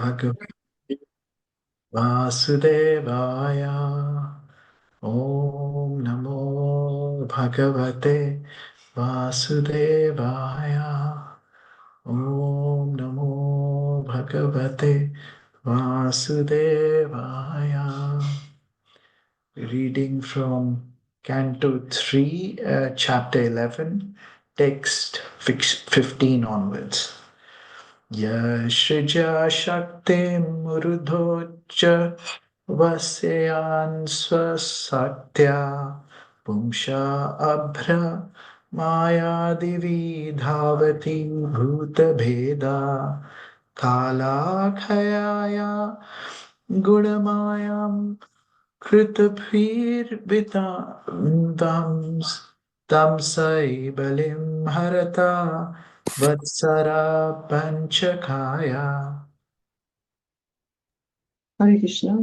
भगवते वासुदेवाय। ॐ नमो भगवते वासुदेवाय। ॐ नमो भगवते वासुदेवाय. Reading from Canto 3, Chapter 11, text 15 onwards. Yashja Shaktim Murudhoja Vasyan Swasatya Pumsha Abhra Maya Divi Dhavati Bhuta Bheda Kala Khayaya Gudamayam कृतभीर्वितां तं सैबलिं हरता वत्सरा पञ्चकाया. Hare Krishna.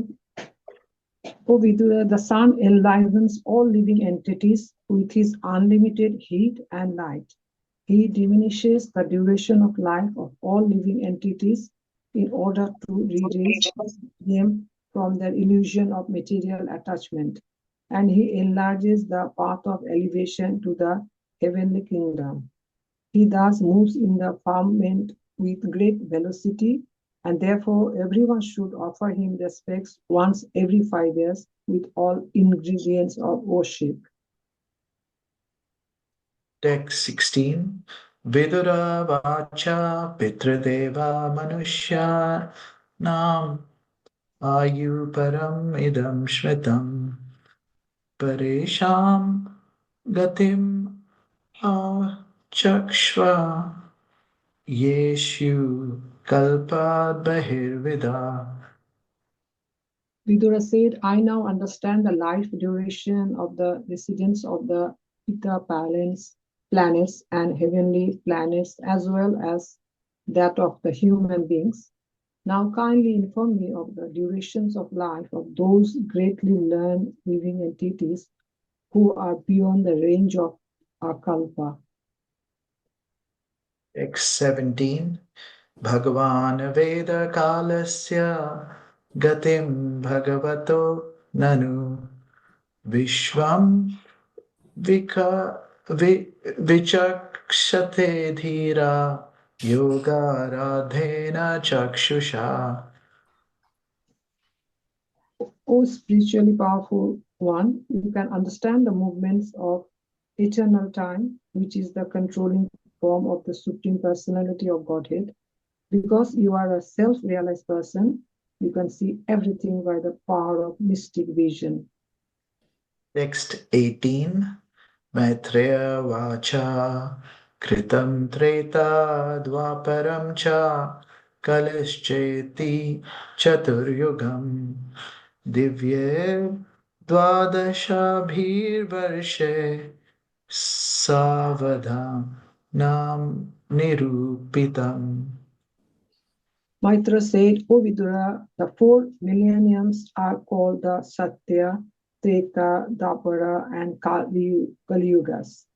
O Vidura, the sun enlivens all living entities with his unlimited heat and light. He diminishes the duration of life of all living entities in order to release them from their illusion of material attachment. And he enlarges the path of elevation to the heavenly kingdom. He thus moves in the firmament with great velocity, and therefore everyone should offer him respects once every 5 years with all ingredients of worship. Text 16. Vidura vacha pitradeva manushya nam ayu param idam shritam paresham gatim chakshva yeshu kalpa bahirvida. Vidura said, I now understand the life duration of the residents of the Pitta planets and heavenly planets, as well as that of the human beings. Now kindly inform me of the durations of life of those greatly learned living entities who are beyond the range of our kalpa. Text 17. Bhagavan Veda Kalasya Gatim Bhagavato Nanu Vishwam Vichakshate Dhira Yoga Radhena Chakshusha. O spiritually powerful one, you can understand the movements of eternal time, which is the controlling form of the Supreme Personality of Godhead. Because you are a self-realized person, you can see everything by the power of mystic vision. Text 18. Maitreya Vacha Kritam Treta Dvaparam Cha Kalischeti Chaturyugam Divye Dvadashabhir Savadha Nam Nirupitam. Maitra said, O Vidura, the 4 millenniums are called the Satya, Treta, Dwapara, and Kali Yugas.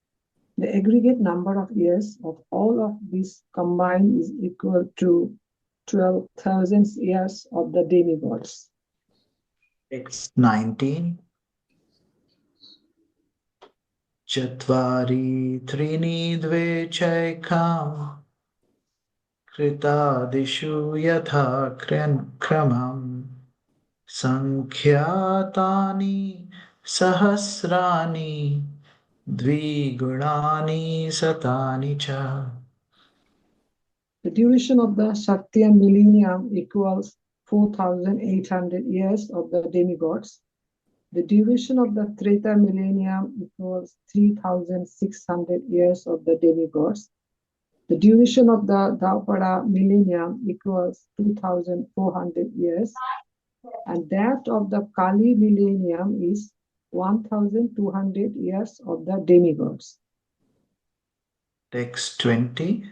The aggregate number of years of all of these combined is equal to 12,000 years of the demigods. Text 19. Chatvari Trini Dve Chaikam Kritadishu Yatha Kramam Sankhyatani Sahasrani Dvigunani Satani Cha. The duration of the Satya millennium equals 4,800 years of the demigods. The duration of the Treta millennium equals 3,600 years of the demigods. The duration of the Dwapara millennium equals 2,400 years, and that of the Kali millennium is 1,200 years of the demigods. Text 20.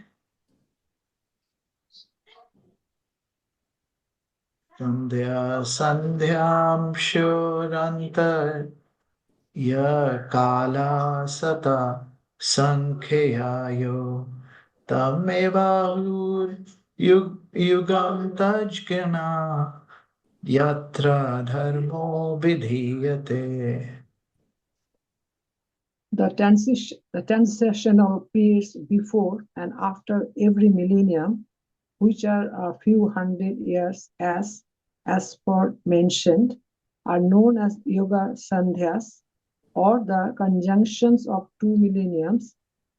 Sandhya Sandhyam Shurantar Ya Kala Sata Sankhyayo Tamevahur युगं तज्ज्ञा यत्र धर्मो विधीयते. The transitional periods before and after every millennium, which are a few hundred years as for mentioned, are known as Yoga Sandhyas or the conjunctions of two millenniums.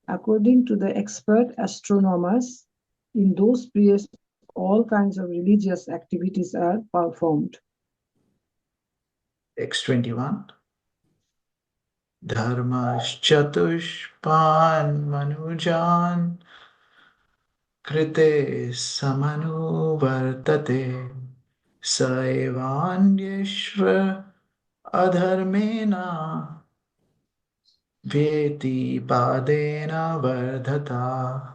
According to the expert astronomers, in those periods, all kinds of religious activities are performed. Text 21. Dharmaschatushpan manujan krite samanuvartate saevanyeshva adharmena vyeti padena vardhata.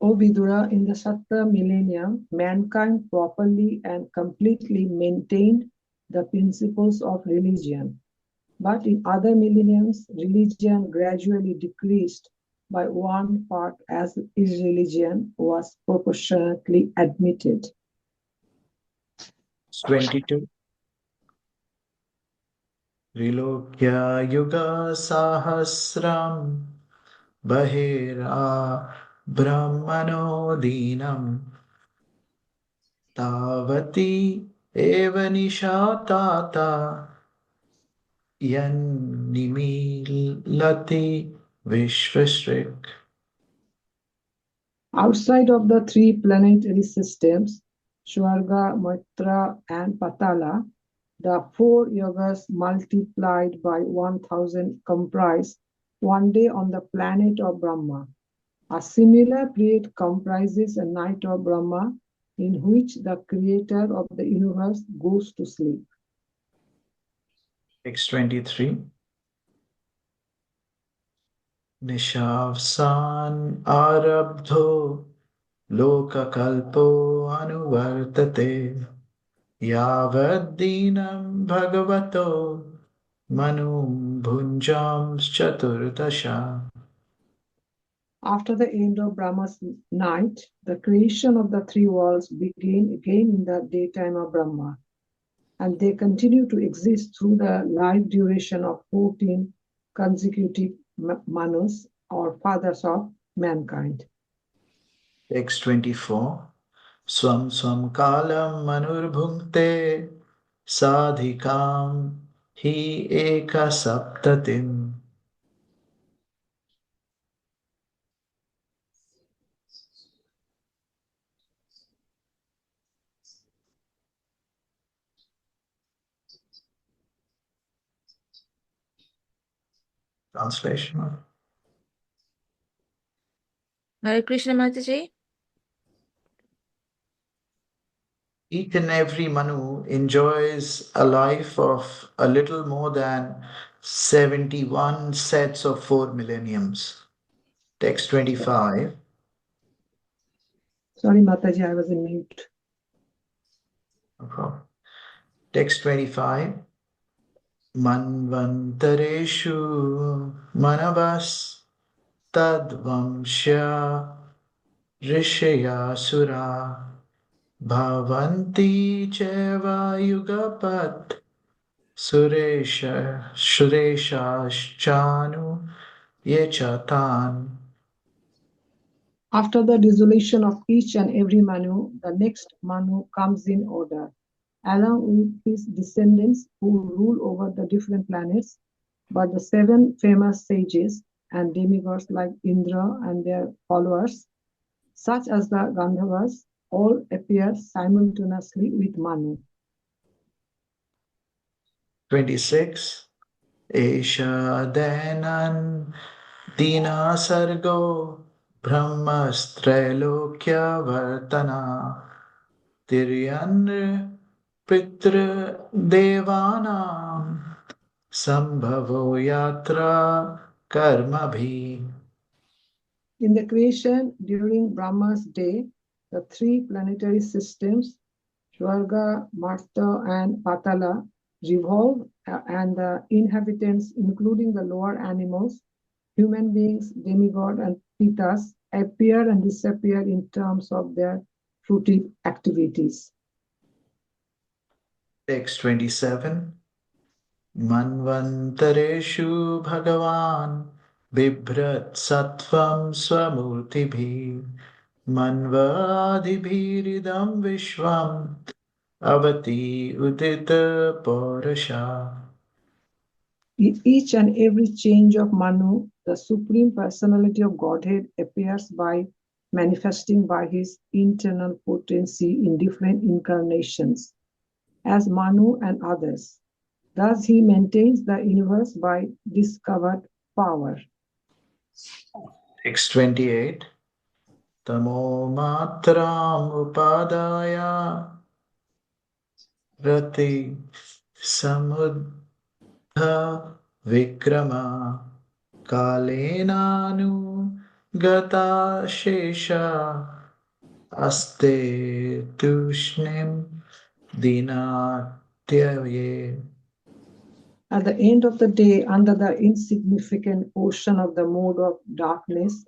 O Vidura, in the Sattva millennium, mankind properly and completely maintained the principles of religion. But in other millenniums, religion gradually decreased by one part as irreligion was proportionately admitted. 22. Rilokya yuga sahasram bahira brahmano dinam tavati eva nishatata yannimilati vishvasrik. Outside of the three planetary systems, Swarga, Maitra, and Patala, the four yogas multiplied by 1000 comprise one day on the planet of Brahma. A similar period comprises a night of Brahma in which the creator of the universe goes to sleep. Text 23. Nishavsan arabdho lokakalpo anuvartate yavaddinam bhagavato manum bhunjam chaturdasha. After the end of Brahma's night, the creation of the three worlds began again in the daytime of Brahma, and they continue to exist through the life duration of 14 consecutive manus or fathers of mankind. Text 24. Swam swam kalam manurbhunte sadhikam hi eka saptatim. Translation. Hare Krishna Mataji. Each and every Manu enjoys a life of a little more than 71 sets of 4 millenniums. Text 25. Sorry, Mataji, I was in mute. No problem. Text 25. Manvantareshu manavas tadvamsya rishaya sura bhavanti cheva yugapat sureshashchanu yechatan. After the dissolution of each and every Manu, the next Manu comes in order, along with his descendants who rule over the different planets. But the seven famous sages and demigods like Indra and their followers, such as the Gandharvas, all appear simultaneously with Manu. 26. Esha Denan Dina Sargo Brahmastrelokya Vartana Tiryan Pitra Devanam Sambhavo Yatra Karmabhi. In the creation during Brahma's day, the three planetary systems, Swarga, Marta, and Patala, revolve, and the inhabitants, including the lower animals, Human beings, demigod, and pitas appear and disappear in terms of their fruitive activities. Text 27. Manvantareshu Bhagavan Bibhrat Sattvam Swamurtibhi Manvadibhiridam Vishwam Avati Udita Porasha. In each and every change of Manu, the Supreme Personality of Godhead appears by manifesting by his internal potency in different incarnations, as Manu and others. Thus, he maintains the universe by discovered power. Text 28. Tamo matram upadaya rati samud vikrama kalenanu gata shesha aste tushnim dinatyaye. At the end of the day, under the insignificant portion of the mode of darkness,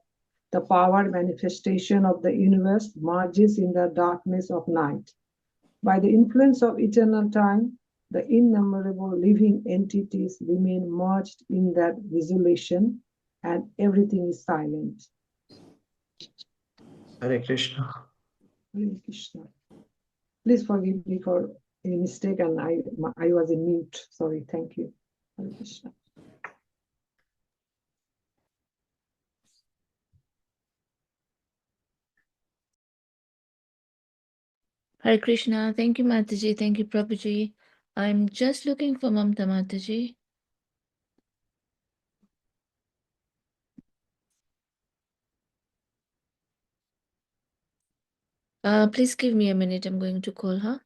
the power manifestation of the universe merges in the darkness of night. By the influence of eternal time, the innumerable living entities remain merged in that visualization, and everything is silent. Hare Krishna. Hare Krishna. Please forgive me for any mistake, and I was in mute. Sorry. Thank you. Hare Krishna. Hare Krishna. Thank you, Mataji. Thank you, Prabhuji. I'm just looking for Mamta, Mataji. Please give me a minute. I'm going to call her.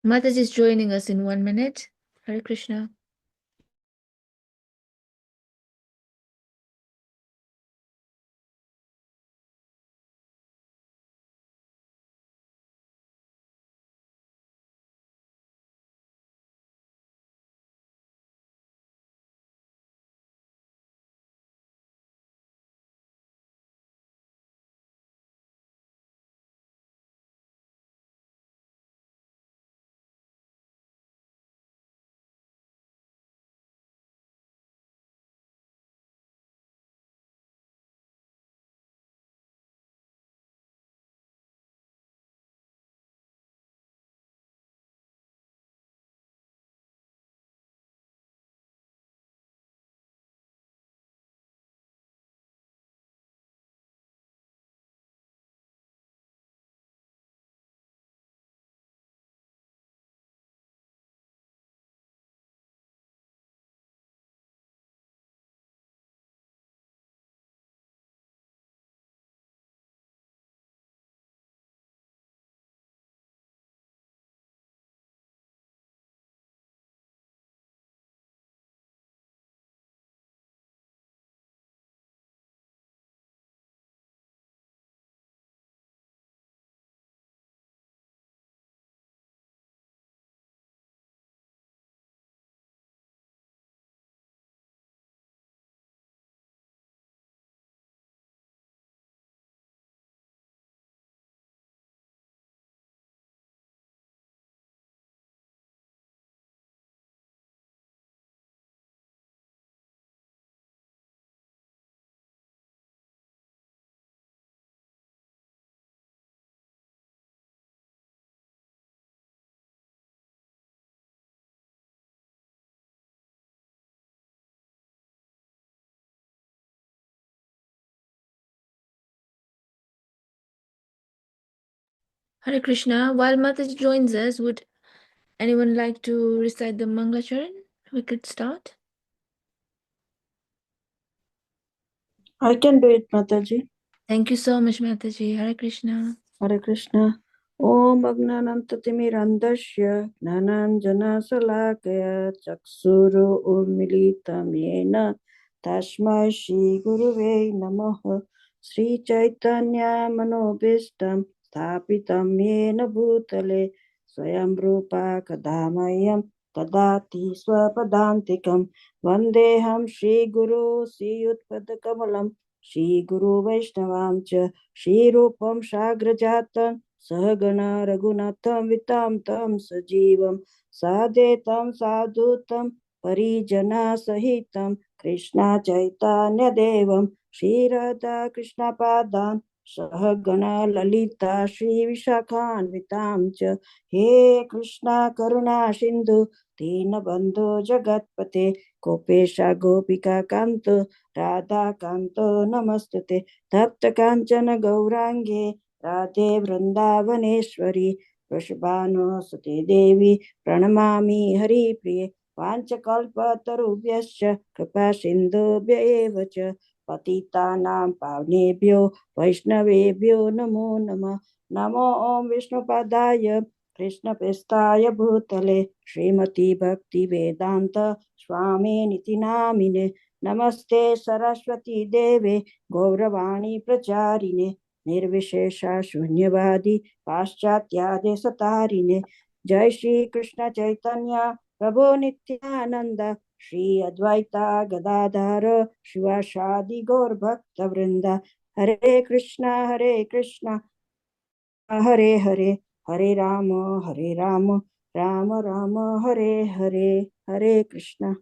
Mataji is joining us in 1 minute. Hare Krishna. Hare Krishna. While Mataji joins us, would Anyone like to recite the Mangalacharan? We could start. I can do it, Mataji. Thank you so much, Mataji. Hare Krishna. Hare Krishna. Om Agnanantatimirandasya Gnananjanasalakaya Chakshuru Urmilitam Yena Tasmai Shri Guruve Namaha Sri Chaitanya Manobishtam Thapitam Yena Bhutale Swayam Rupa Kadamayam Tadati Swapadantikam Vandeham Shri Guru Siyutpadakamalam Shri Guru Vaishnavam Cha Shri Rupam Shagrajatam Sahagana Raghunatham Vitam Tam Sajivam Sadetam Sadhutam Parijana Sahitam Krishna Chaitanya Devam Shri Radha Krishna Padam Sahagana Lalita Shri Vishakhan Vitam Cha He Krishna Karuna Sindhu Dinabandhu Jagatpate Kopesha Gopika Kanto Radha Kanto Namastute Tapta Kanchana Gaurange Radhe Vrindavaneshwari Vrishabhanusuti Devi Pranamami Hari Priye Panchakalpatarubhyascha Kripa Sindhubhya eva cha Patitanam Pavnebhyo Vaishnavebhyo Namo Namah Namo Om Vishnupadaya Krishna Pestaya Bhutale Srimati Bhakti Vedanta Swami Niti Namine Namaste Saraswati Deve Gauravani Pracharine Nirvishesha Shunyavadi Paschatya Satharine Jai Shri Krishna Chaitanya Prabhu Nityananda Shri Advaita Gadadhara Shivashadi Gaur Bhakta Vrinda Hare Krishna Krishna Hare Hare Hare Rama Rama Rama Hare Hare Hare Krishna.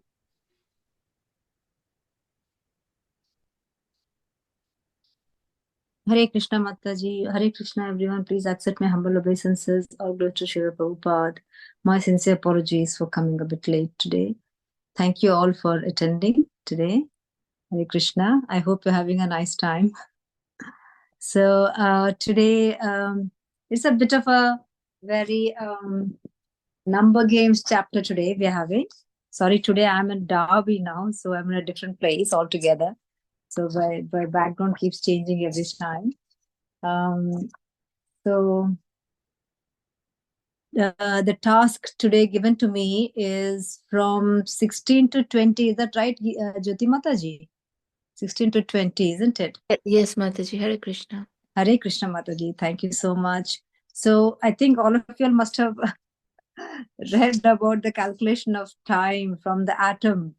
Hare Krishna Mataji, Hare Krishna everyone, please accept my humble obeisances. All glory to Srila Prabhupada. My sincere apologies for coming a bit late today. Thank you all for attending today. Hare Krishna. I hope you're having a nice time. So today it's a bit of a very number games chapter today we are having. Sorry, today I'm in Derby now, so I'm in a different place altogether. So my background keeps changing every time. So the task today given to me is from 16 to 20. Is that right, Jyoti Mataji? 16 to 20, isn't it? Yes, Mataji. Hare Krishna. Hare Krishna Mataji. Thank you so much. So I think all of you all must have read about the calculation of time from the atom.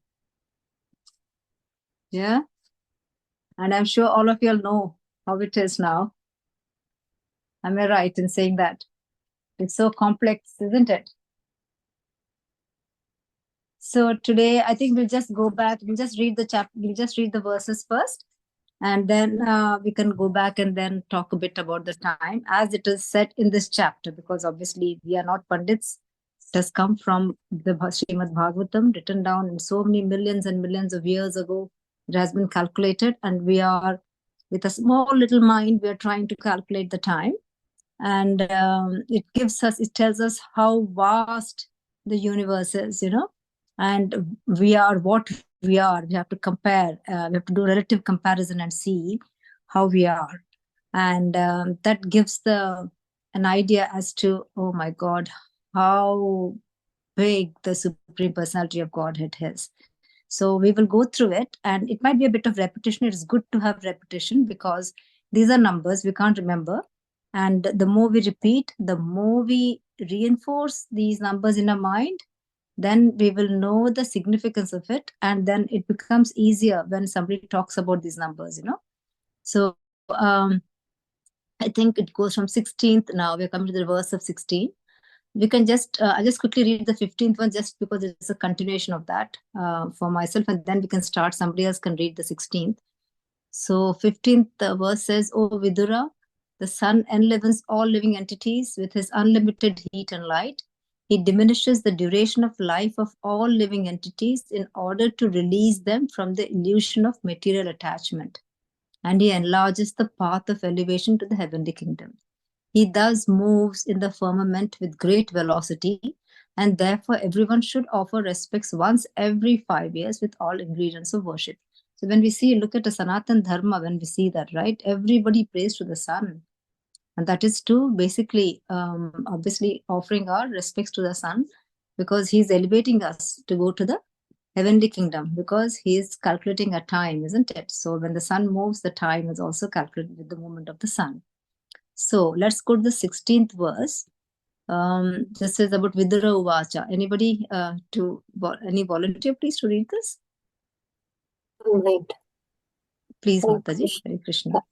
Yeah. And I'm sure all of you all know how it is now. Am I right in saying that? It's so complex, isn't it? So today, I think we'll just go back. We'll just read the chapter. We'll just read the verses first, and then we can go back and then talk a bit about the time as it is set in this chapter. Because obviously, we are not pandits. It has come from the Srimad Bhagavatam, written down in so many millions and millions of years ago. It has been calculated, and we are, with a small little mind, we are trying to calculate the time. And it tells us how vast the universe is, and we are what we are. We have to compare, we have to do relative comparison and see how we are. And that gives an idea as to, oh my God, how big the Supreme Personality of Godhead is. So we will go through it, and it might be a bit of repetition. It's good to have repetition because these are numbers we can't remember. And the more we repeat, the more we reinforce these numbers in our mind, then we will know the significance of it. And then it becomes easier when somebody talks about these numbers, So I think it goes from 16th now. We're coming to the verse of 16. We can I'll just quickly read the 15th one just because it's a continuation of that for myself, and then we can start. Somebody else can read the 16th. So 15th verse says, O Vidura, the sun enlivens all living entities with his unlimited heat and light. He diminishes the duration of life of all living entities in order to release them from the illusion of material attachment. And he enlarges the path of elevation to the heavenly kingdom. He thus moves in the firmament with great velocity, and therefore everyone should offer respects once every 5 years with all ingredients of worship. So when we see, look at the Sanatan Dharma, when we see that, right, everybody prays to the sun. And that is to basically, obviously offering our respects to the sun, because he's elevating us to go to the heavenly kingdom, because he is calculating a time, isn't it? So when the sun moves, the time is also calculated with the movement of the sun. So let's go to the 16th verse. This is about Vidura Uvacha. Anybody any volunteer, please, to read this? Right. Please, Hare Mataji. Krishna. Hare Krishna.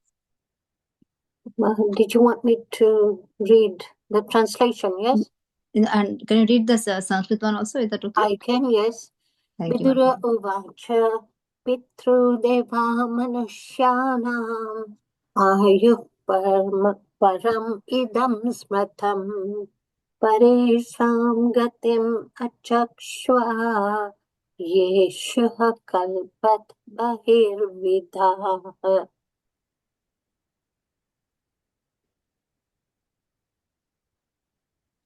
Did you want me to read the translation? Yes, And can you read the Sanskrit one also? Is that okay? I can. Yes. Thank you, Vidura Mataji. Uvacha Pitrudeva Manushyanam Ayuh Param Idam Smratam Paresham Gatim Achakshva Yesha Kalpat Bahirvidha.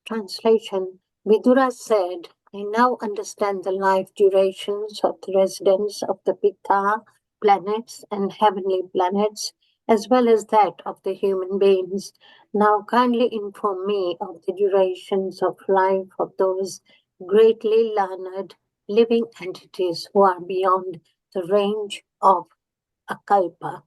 Translation. Vidura said, I now understand the life durations of the residents of the Pitta planets and heavenly planets, as well as that of the human beings. Now kindly inform me of the durations of life of those greatly learned living entities who are beyond the range of a kalpa.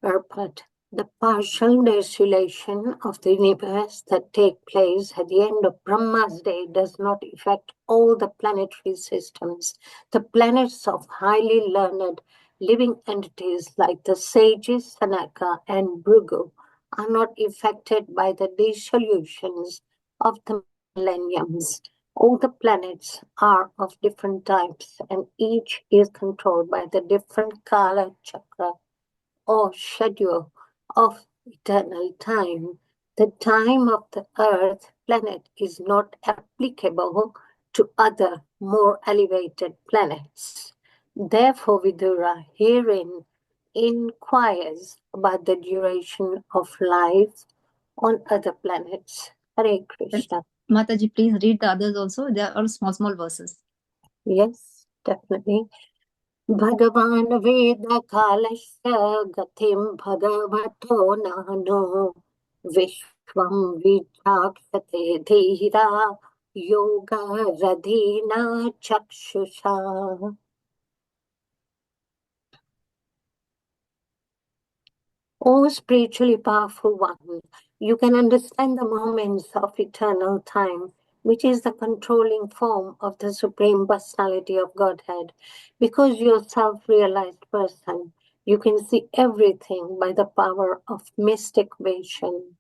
Purport. The partial desolation of the universe that takes place at the end of Brahma's day does not affect all the planetary systems. The planets of highly learned living entities like the sages Sanaka and Bhrigu are not affected by the dissolutions of the millenniums. All the planets are of different types and each is controlled by the different Kala Chakra or schedule of eternal time. The time of the earth planet is not applicable to other more elevated planets. Therefore, Vidura herein inquires about the duration of life on other planets. Hare Krishna. Mataji, please read the others also. They are all small, small verses. Yes, definitely. भगवान् वेदकालस्य गतिं भगवतो नानो विश्वं विचाक्षते धीरा योगरधीना चक्षुषा. O spiritually powerful one, you can understand the moments of eternal time, which is the controlling form of the Supreme Personality of Godhead. Because you are a self-realized person, you can see everything by the power of mystic vision.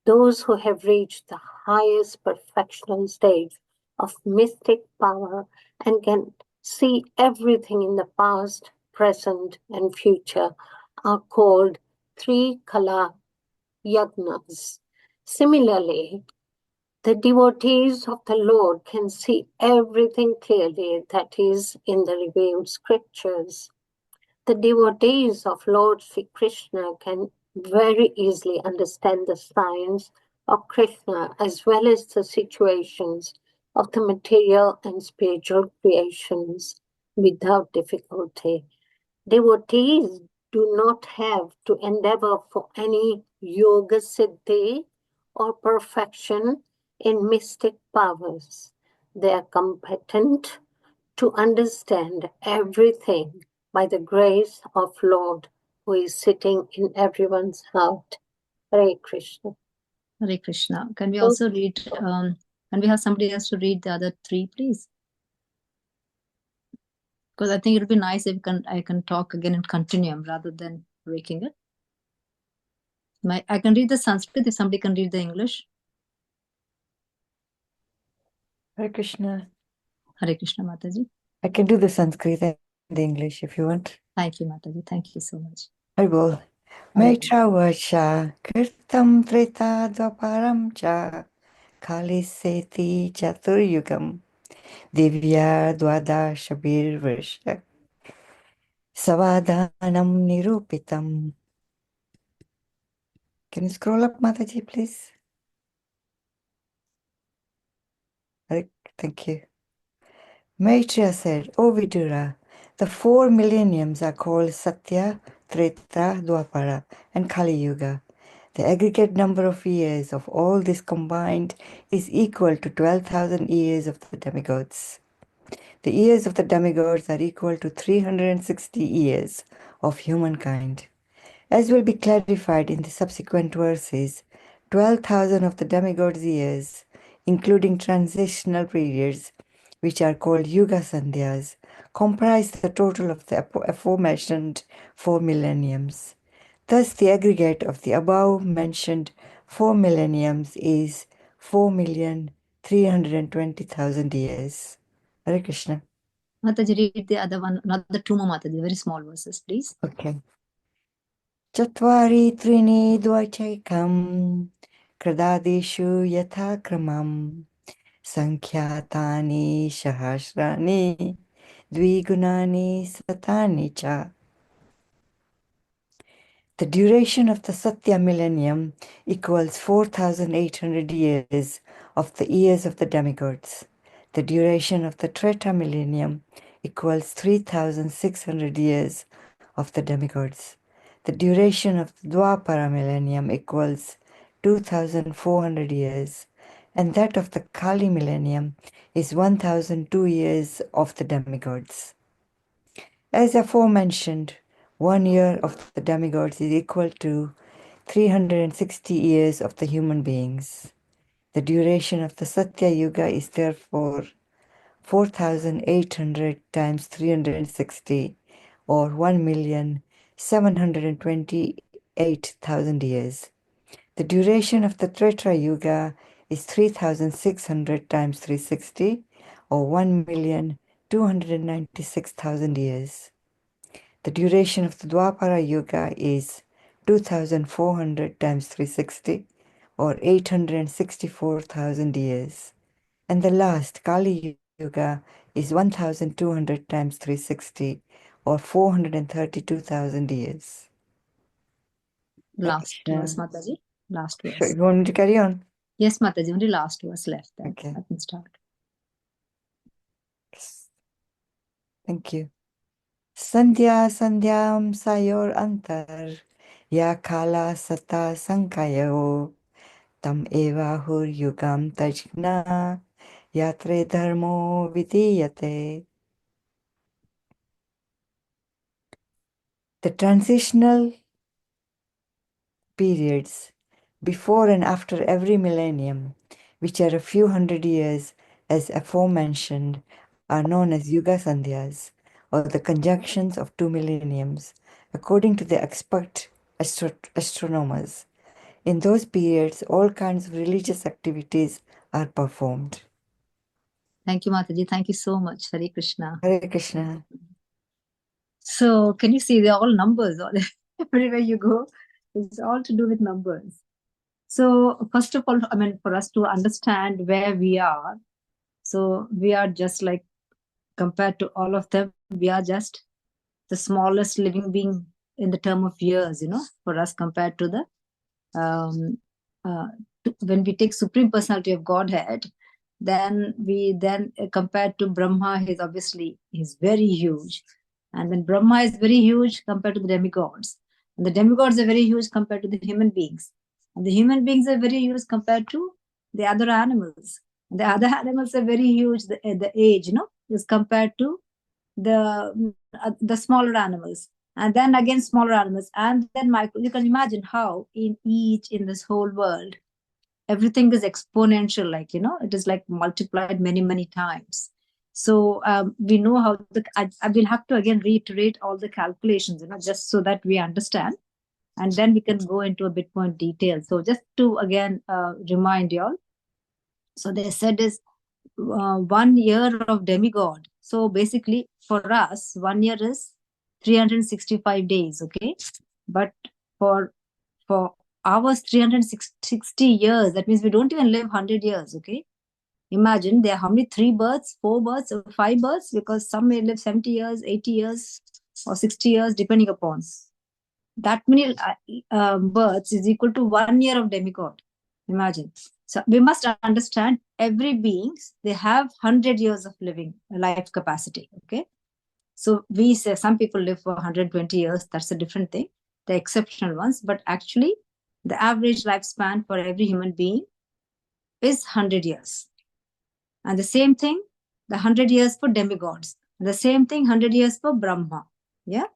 Those who have reached the highest perfectional stage of mystic power and can see everything in the past, present, and future are called three kala yagnas. Similarly, the devotees of the Lord can see everything clearly that is in the revealed scriptures. The devotees of Lord Sri Krishna can very easily understand the science of Krishna as well as the situations of the material and spiritual creations without difficulty. Devotees do not have to endeavor for any yoga siddhi or perfection in mystic powers. They are competent to understand everything by the grace of Lord who is sitting in everyone's heart. Hare Krishna. Hare Krishna. Can we also read, can we have somebody else to read the other three, please? Because I think it would be nice if I can talk again in continuum rather than breaking it. I can read the Sanskrit if somebody can read the English. Hare Krishna. Hare Krishna, Mataji. I can do the Sanskrit and the English if you want. Thank you, Mataji. Thank you so much. Haribol. Maitra Vacha Kirtam Treta Dvaparam Cha Kali Seti Chaturyugam Divya Dwada Shabir Varsha Savadhanam Nirupitam. Can you scroll up, Mataji, please? Thank you. Maitreya said, O Vidura, the 4 millenniums are called Satya, Treta, Dwapara, and Kali Yuga. The aggregate number of years of all this combined is equal to 12,000 years of the demigods. The years of the demigods are equal to 360 years of humankind. As will be clarified in the subsequent verses, 12,000 of the demigods' years, including transitional periods, which are called Yuga Sandhyas, comprise the total of the aforementioned 4 millenniums. Thus, the aggregate of the above-mentioned 4 millenniums is 4,320,000 years. Hare Krishna. Mataji, read the other one, another two more Mataji, very small verses, please. Okay. Chatvari trini dvaichakam kradadishu yathakramam sankhyatani sahasrani dvigunani satani cha. The duration of the Satya millennium equals 4,800 years of the years of the demigods. The duration of the Treta millennium equals 3,600 years of the demigods. The duration of the Dwapara millennium equals 2,400 years, and that of the Kali millennium is 1,002 years of the demigods. As aforementioned, 1 year of the demigods is equal to 360 years of the human beings. The duration of the Satya Yuga is therefore 4,800 times 360, or 1,728,000 years. The duration of the Treta Yuga is 3,600 times 360, or 1,296,000 years. The duration of the Dwapara Yuga is 2,400 times 360, or 864,000 years. And the last, Kali Yuga, is 1,200 times 360, or 432,000 years. Last verse, Mataji. Last verse. Sure, you want me to carry on? Yes, Mataji, only last verse left. Then Okay. I can start. Thank you. Sandhya Sandhyam Sayor Antar Ya Kala Sata Sankayo Tam Eva Hur Yugam Tajna Yatre Dharmo Vidiyate. The transitional periods before and after every millennium, which are a few hundred years as aforementioned, are known as Yuga Sandhyas, or the conjunctions of 2 millenniums, according to the expert astronomers. In those periods, all kinds of religious activities are performed. Thank you, Mataji. Thank you so much. Hare Krishna. Hare Krishna. So, can you see they're all numbers? Everywhere you go, it's all to do with numbers. So, first of all, I mean, for us to understand where we are, so we are just like, compared to all of them, we are just the smallest living being in the term of years, for us compared to the when we take Supreme Personality of Godhead, then compared to Brahma, he's very huge. And then Brahma is very huge compared to the demigods. And the demigods are very huge compared to the human beings. And the human beings are very huge compared to the other animals. And the other animals are very huge, the age, is compared to the smaller animals. And then again smaller animals. And then you can imagine how in this whole world, everything is exponential, it is like multiplied many, many times. So we know how I will have to again reiterate all the calculations, just so that we understand. And then we can go into a bit more detail. So just to again remind you all. So they said is 1 year of demigod. So basically for us, 1 year is 365 days, okay? But for ours, 360 years, that means we don't even live 100 years, okay? Imagine there are how many 3 births, 4 births, or 5 births, because some may live 70 years, 80 years, or 60 years, depending upon. That many births is equal to 1 year of demigod. Imagine. So we must understand every beings, they have 100 years of living life capacity. Okay. So we say some people live for 120 years. That's a different thing. The exceptional ones. But actually, the average lifespan for every human being is 100 years. And the same thing, the 100 years for demigods. And the same thing, 100 years for Brahma. Yeah.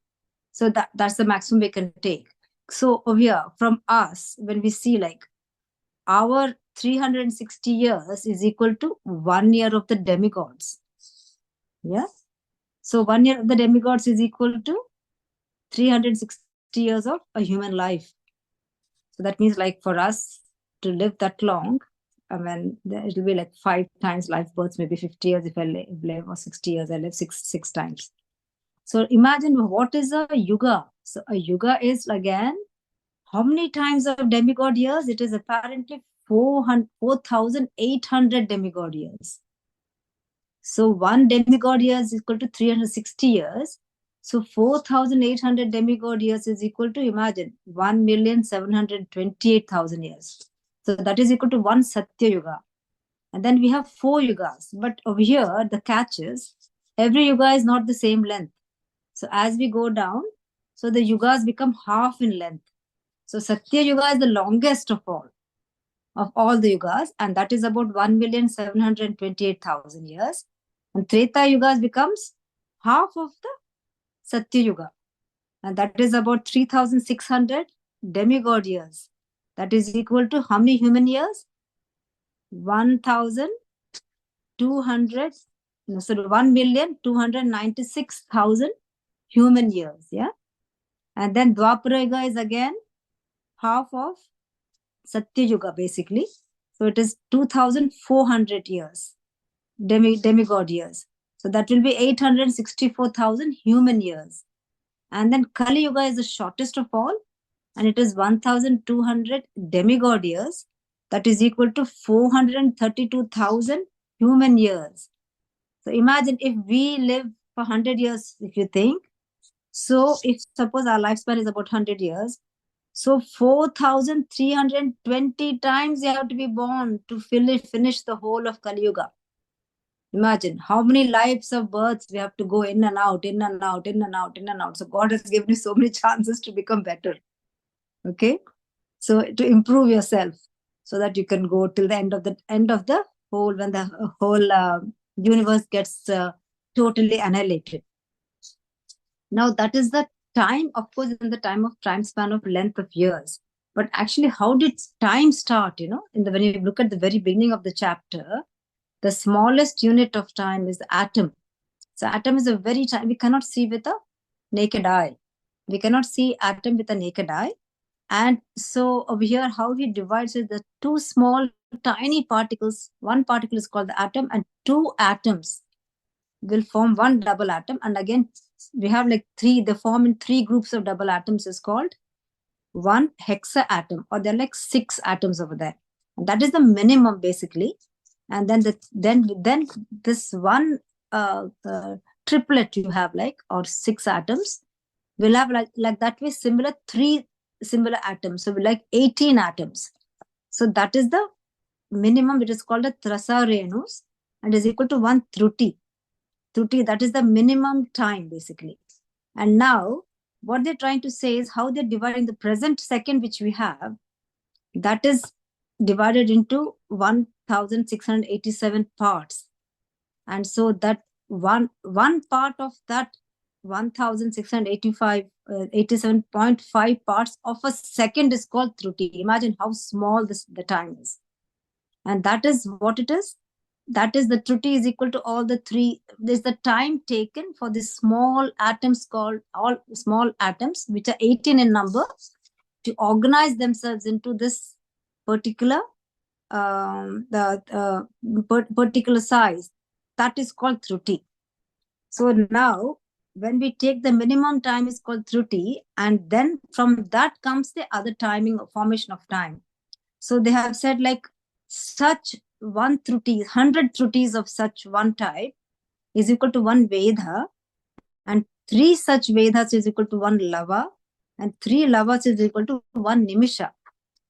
So that's the maximum we can take. So over here, from us, when we see like our 360 years is equal to 1 year of the demigods. Yeah. So 1 year of the demigods is equal to 360 years of a human life. So that means like for us to live that long, I mean, it will be like 5 times life births, maybe 50 years if I live, or 60 years, I live six times. So imagine what is a yuga. So a yuga is again, how many times of demigod years? It is apparently 4,800 demigod years. So one demigod year is equal to 360 years. So 4,800 demigod years is equal to, imagine, 1,728,000 years. So that is equal to one Satya Yuga. And then we have 4 yugas. But over here, the catch is, every yuga is not the same length. So as we go down, so the yugas become half in length. So Satya Yuga is the longest of all the yugas, and that is about 1,728,000 years. And Treta Yuga becomes half of the Satya Yuga, and that is about 3,600 demigod years. That is equal to how many human years? 1,296,000 human years. Yeah. And then Dwapara Yuga is again half of Satya Yuga, basically. So it is 2,400 years, demigod years. So that will be 864,000 human years. And then Kali Yuga is the shortest of all, and it is 1,200 demigod years. That is equal to 432,000 human years. So imagine if we live for 100 years, if you think. So if suppose our lifespan is about 100 years, so 4,320 times you have to be born to finish the whole of Kali Yuga. Imagine how many lives of births we have to go in and out, in and out, in and out, in and out. So God has given you so many chances to become better. Okay. So to improve yourself so that you can go till the end of the whole, when the whole universe gets totally annihilated. Now that is the time, of course, in the time span of length of years. But actually, how did time start? When you look at the very beginning of the chapter, the smallest unit of time is the atom. So atom is a very tiny, we cannot see with a naked eye. We cannot see atom with a naked eye. And so over here, how he divides is the 2 small, tiny particles. One particle is called the atom, and 2 atoms will form one double atom. And again, we have like 3, they form in 3 groups of double atoms, is called one hexa atom, or there are like 6 atoms over there. And that is the minimum, basically. And then then this one triplet you have, like, or 6 atoms will have like that way similar 3 similar atoms. So we like 18 atoms. So that is the minimum, which is called a Trasa Renus, and is equal to 1 Truti. Truti, that is the minimum time, basically. And now what they're trying to say is how they're dividing the present second, which we have, that is divided into 1,687 parts. And so that one part of that 1,687.5 parts of a second is called Truti. Imagine how small the time is. And that is what it is. That is, the Truti is equal to all the 3. There's the time taken for the small atoms, called all small atoms, which are 18 in number, to organize themselves into this particular particular size. That is called Truti. So now, when we take the minimum time is called Truti, and then from that comes the other timing of formation of time. So they have said like such 1 Truti, 100 Trutis of such one type is equal to 1 Veda, and 3 such Vedas is equal to 1 Lava, and 3 Lavas is equal to 1 Nimisha.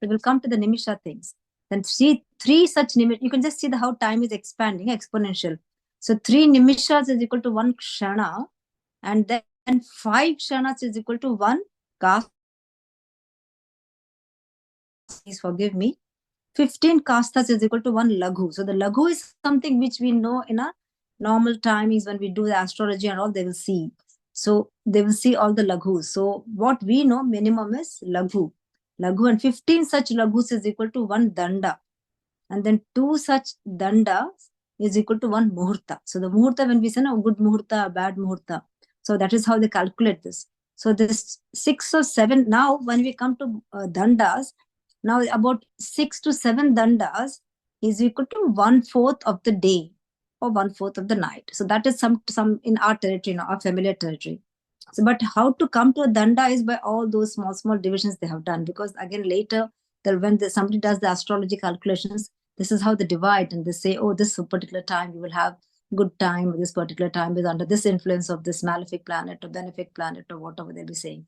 We will come to the Nimisha things. Then 3 3 such nimishas, you can just see how time is expanding, exponential. So 3 nimishas is equal to 1 kshana, and then 5 kshanas is equal to 1 kasta. Please forgive me. 15 kastas is equal to 1 laghu. So the laghu is something which we know in our normal timings when we do the astrology and all, they will see. So they will see all the laghus. So what we know minimum is laghu. Laghu, and 15 such laghus is equal to 1 danda. And then 2 such danda is equal to 1 muhurta. So the muhurta, when we say no, good muhurta, bad muhurta. So that is how they calculate this. So this 6 or 7, now when we come to dandas, now about 6 to 7 dandas is equal to 1/4 of the day or 1/4 of the night. So that is some in our territory, our familiar territory. So, but how to come to a danda is by all those small divisions they have done. Because again later, when somebody does the astrology calculations, this is how they divide, and they say, oh, this particular time you will have good time, or this particular time is under this influence of this malefic planet or benefic planet or whatever they'll be saying.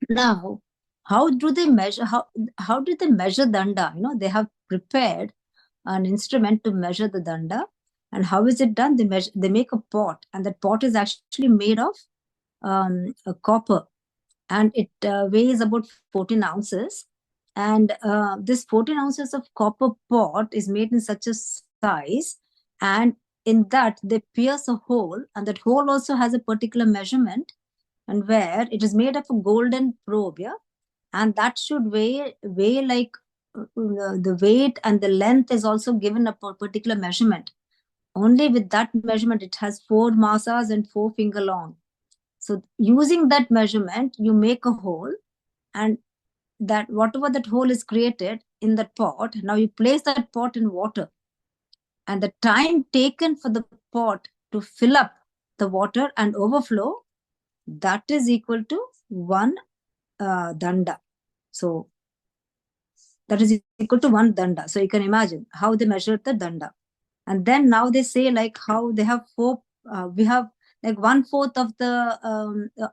Now, how do they measure? How did they measure danda? They have prepared an instrument to measure the danda. And how is it done? They make a pot, and that pot is actually made of a copper, and it weighs about 14 ounces. And this 14 ounces of copper pot is made in such a size, and in that they pierce a hole, and that hole also has a particular measurement, and where it is made of a golden probe, yeah, and that should weigh like the weight, and the length is also given a particular measurement. Only with that measurement, it has 4 masas and 4 finger long. So using that measurement, you make a hole, and that whatever that hole is created in that pot, now you place that pot in water, and the time taken for the pot to fill up the water and overflow, that is equal to 1 danda. So that is equal to 1 danda. So you can imagine how they measured the danda. And then now they say like how they have 4, we have like 1/4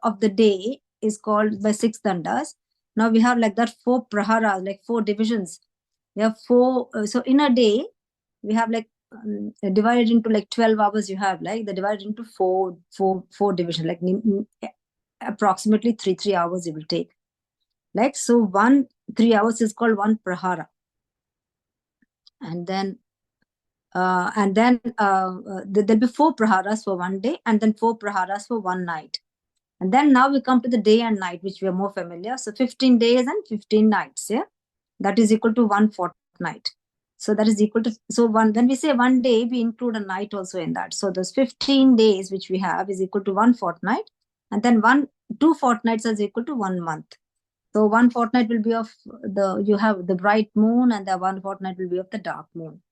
of the day is called by 6 dandas. Now we have like that 4 praharas, like 4 divisions. We have 4, so in a day, we have like divided into like 12 hours, you have like they divided into 4 divisions, like approximately 3 hours it will take. Like, so 3 hours is called 1 prahara. And then there'll be 4 praharas for 1 day, and then 4 praharas for 1 night. And then now we come to the day and night, which we are more familiar. So 15 days and 15 nights, yeah, that is equal to 1 fortnight. So that is equal to, so when we say 1 day, we include a night also in that. So those 15 days which we have is equal to 1 fortnight, and then 2 fortnights is equal to 1 month. So 1 fortnight will be of you have the bright moon, and the 1 fortnight will be of the dark moon.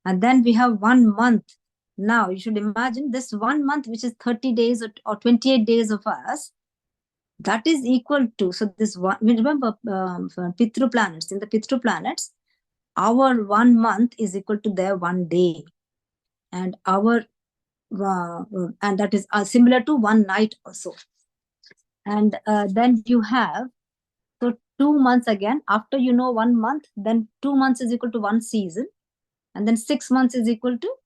And then we have 1 month. Now you should imagine this 1 month, which is 30 days or 28 days of us, that is equal to, so this one, remember Pitru planets, in the Pitru planets, our 1 month is equal to their 1 day. And our, and that is similar to 1 night also. And then you have, so 2 months again, after 1 month, then 2 months is equal to 1 season. And then 6 months is equal to,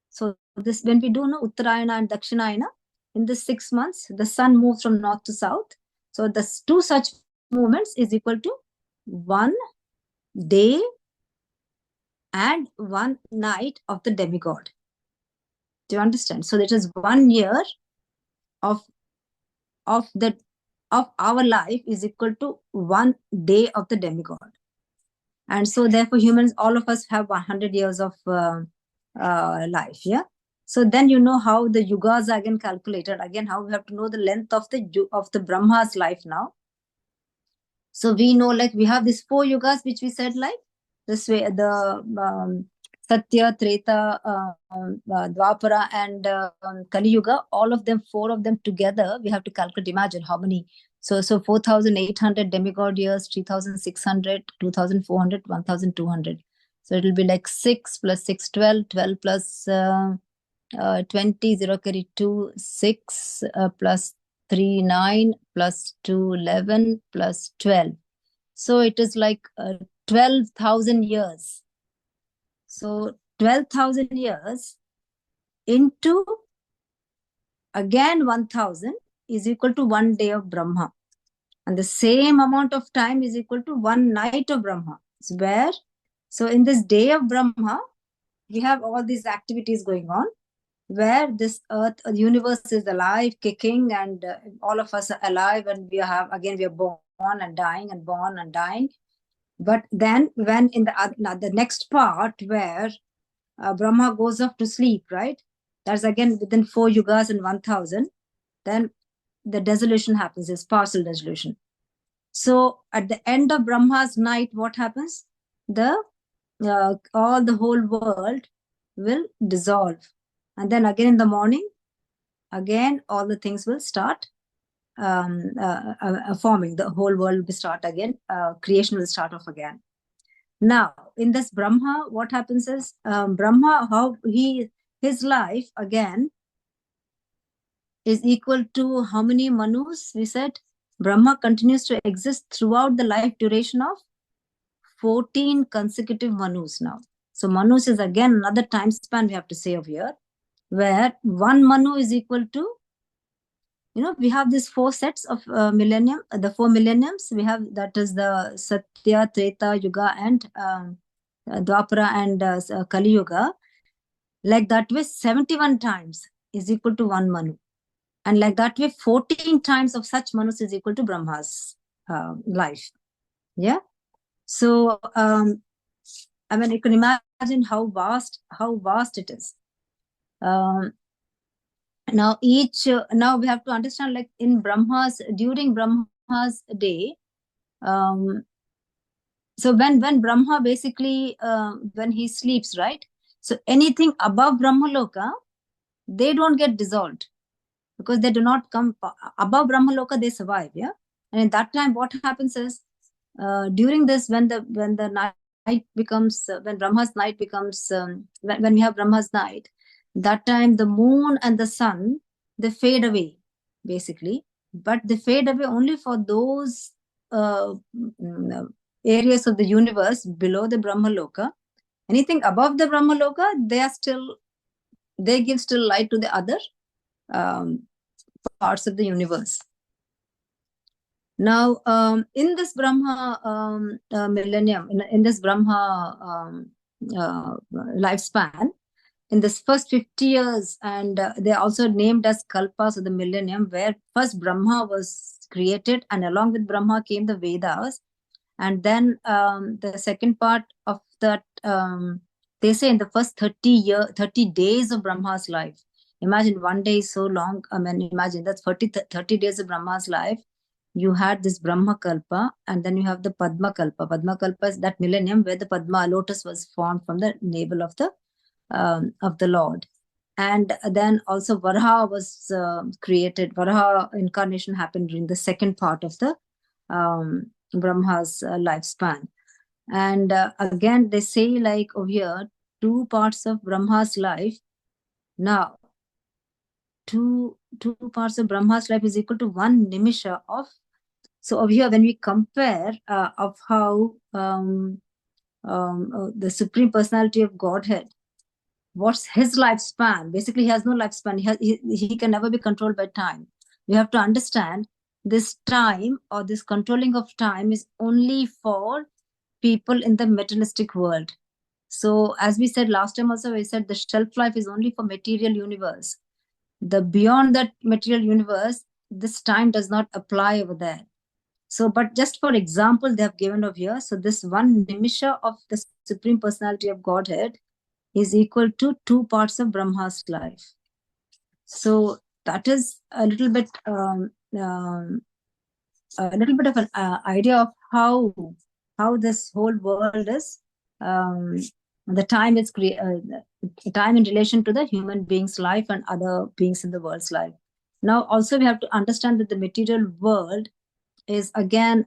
so this, when we do Uttarayana and Dakshinayana, in the 6 months, the sun moves from north to south. So the 2 such movements is equal to 1 day and 1 night of the demigod. Do you understand? So that is 1 year of our life is equal to 1 day of the demigod. And so therefore humans, all of us have 100 years of life, yeah. So then how the yugas are again calculated. Again, how we have to know the length of the Brahma's life now. So we know, like, we have these 4 yugas which we said, like this way, the Satya, Treta, Dwapara, and Kali Yuga, all of them, 4 of them together, we have to calculate. Imagine how many. So 4,800 demigod years, 3,600, 2,400, 1,200. So it will be like 6 plus 6, 12, 12 plus 20, 0 carry 2, 6 plus 3, 9, plus 2, 11, plus 12. So it is like 12,000 years So 12,000 years into again 1,000 is equal to 1 day of Brahma. And the same amount of time is equal to 1 night of Brahma. So in this day of Brahma, we have all these activities going on, where this earth, the universe is alive, kicking, and all of us are alive, and we are born and dying and born and dying. But then when in the next part where Brahma goes off to sleep, right? That's again within 4 yugas and 1,000. Then the dissolution happens, this partial dissolution. So at the end of Brahma's night, what happens? All the whole world will dissolve. And then again in the morning, again, all the things will start forming. The whole world will start again. Creation will start off again. Now, in this Brahma, what happens is Brahma, his life again is equal to how many Manus? We said Brahma continues to exist throughout the life duration of 14 consecutive Manus now. So Manus is again another time span we have to say over here, where 1 Manu is equal to, we have these 4 sets of millennium, the 4 millenniums. We have, that is the Satya, Treta, Yuga, and Dwapara and Kali Yuga. Like that way, 71 times is equal to 1 Manu. And like that way, 14 times of such Manus is equal to Brahma's life. Yeah. So, I mean, you can imagine how vast it is. Now we have to understand, like during Brahma's day, so when Brahma basically, when he sleeps, right? So anything above Brahmaloka, they don't get dissolved, because they do not come above Brahmaloka, they survive, yeah? And in that time, what happens is, during this, when the night becomes, when Brahma's night becomes, when we have Brahma's night, that time the moon and the sun, they fade away, basically. But they fade away only for those areas of the universe below the Brahmaloka. Anything above the Brahmaloka, they give still light to the other parts of the universe. Now, in this Brahma millennium, in this Brahma lifespan, in this first 50 years, and they're also named as Kalpas of the millennium, where first Brahma was created, and along with Brahma came the Vedas. And then the second part of that, they say in the first 30 days of Brahma's life. Imagine, 1 day is so long. I mean, imagine that's 30 days of Brahma's life. You had this Brahma Kalpa, and then you have the Padma Kalpa. Padma Kalpa is that millennium where the Padma lotus was formed from the navel of the Lord. And then also Varaha was created. Varaha incarnation happened during the second part of the Brahma's lifespan. And again, they say, like over here, 2 parts of Brahma's life. Now, two parts of Brahma's life is equal to 1 nimisha of. So over here, when we compare of how the Supreme Personality of Godhead, what's his lifespan? Basically, he has no lifespan. He can never be controlled by time. We have to understand this time, or this controlling of time, is only for people in the materialistic world. So as we said last time also, we said the shelf life is only for material universe. The beyond that material universe, this time does not apply over there. So, but just for example, they have given over here. So this 1 nimisha of the Supreme Personality of Godhead is equal to 2 parts of Brahma's life. So that is a little bit of an idea of how this whole world is. The time is time in relation to the human being's life and other beings in the world's life. Now, also we have to understand that the material world is again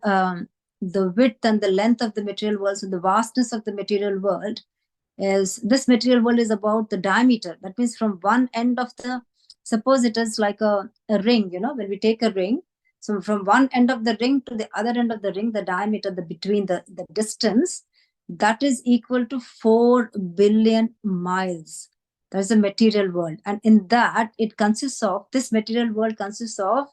the width and the length of the material world. So the vastness of the material world is, this material world is about the diameter. That means from one end of suppose it is like a ring, when we take a ring. So from one end of the ring to the other end of the ring, the diameter, between the distance that is equal to 4 billion miles. That is the material world. And in that, this material world consists of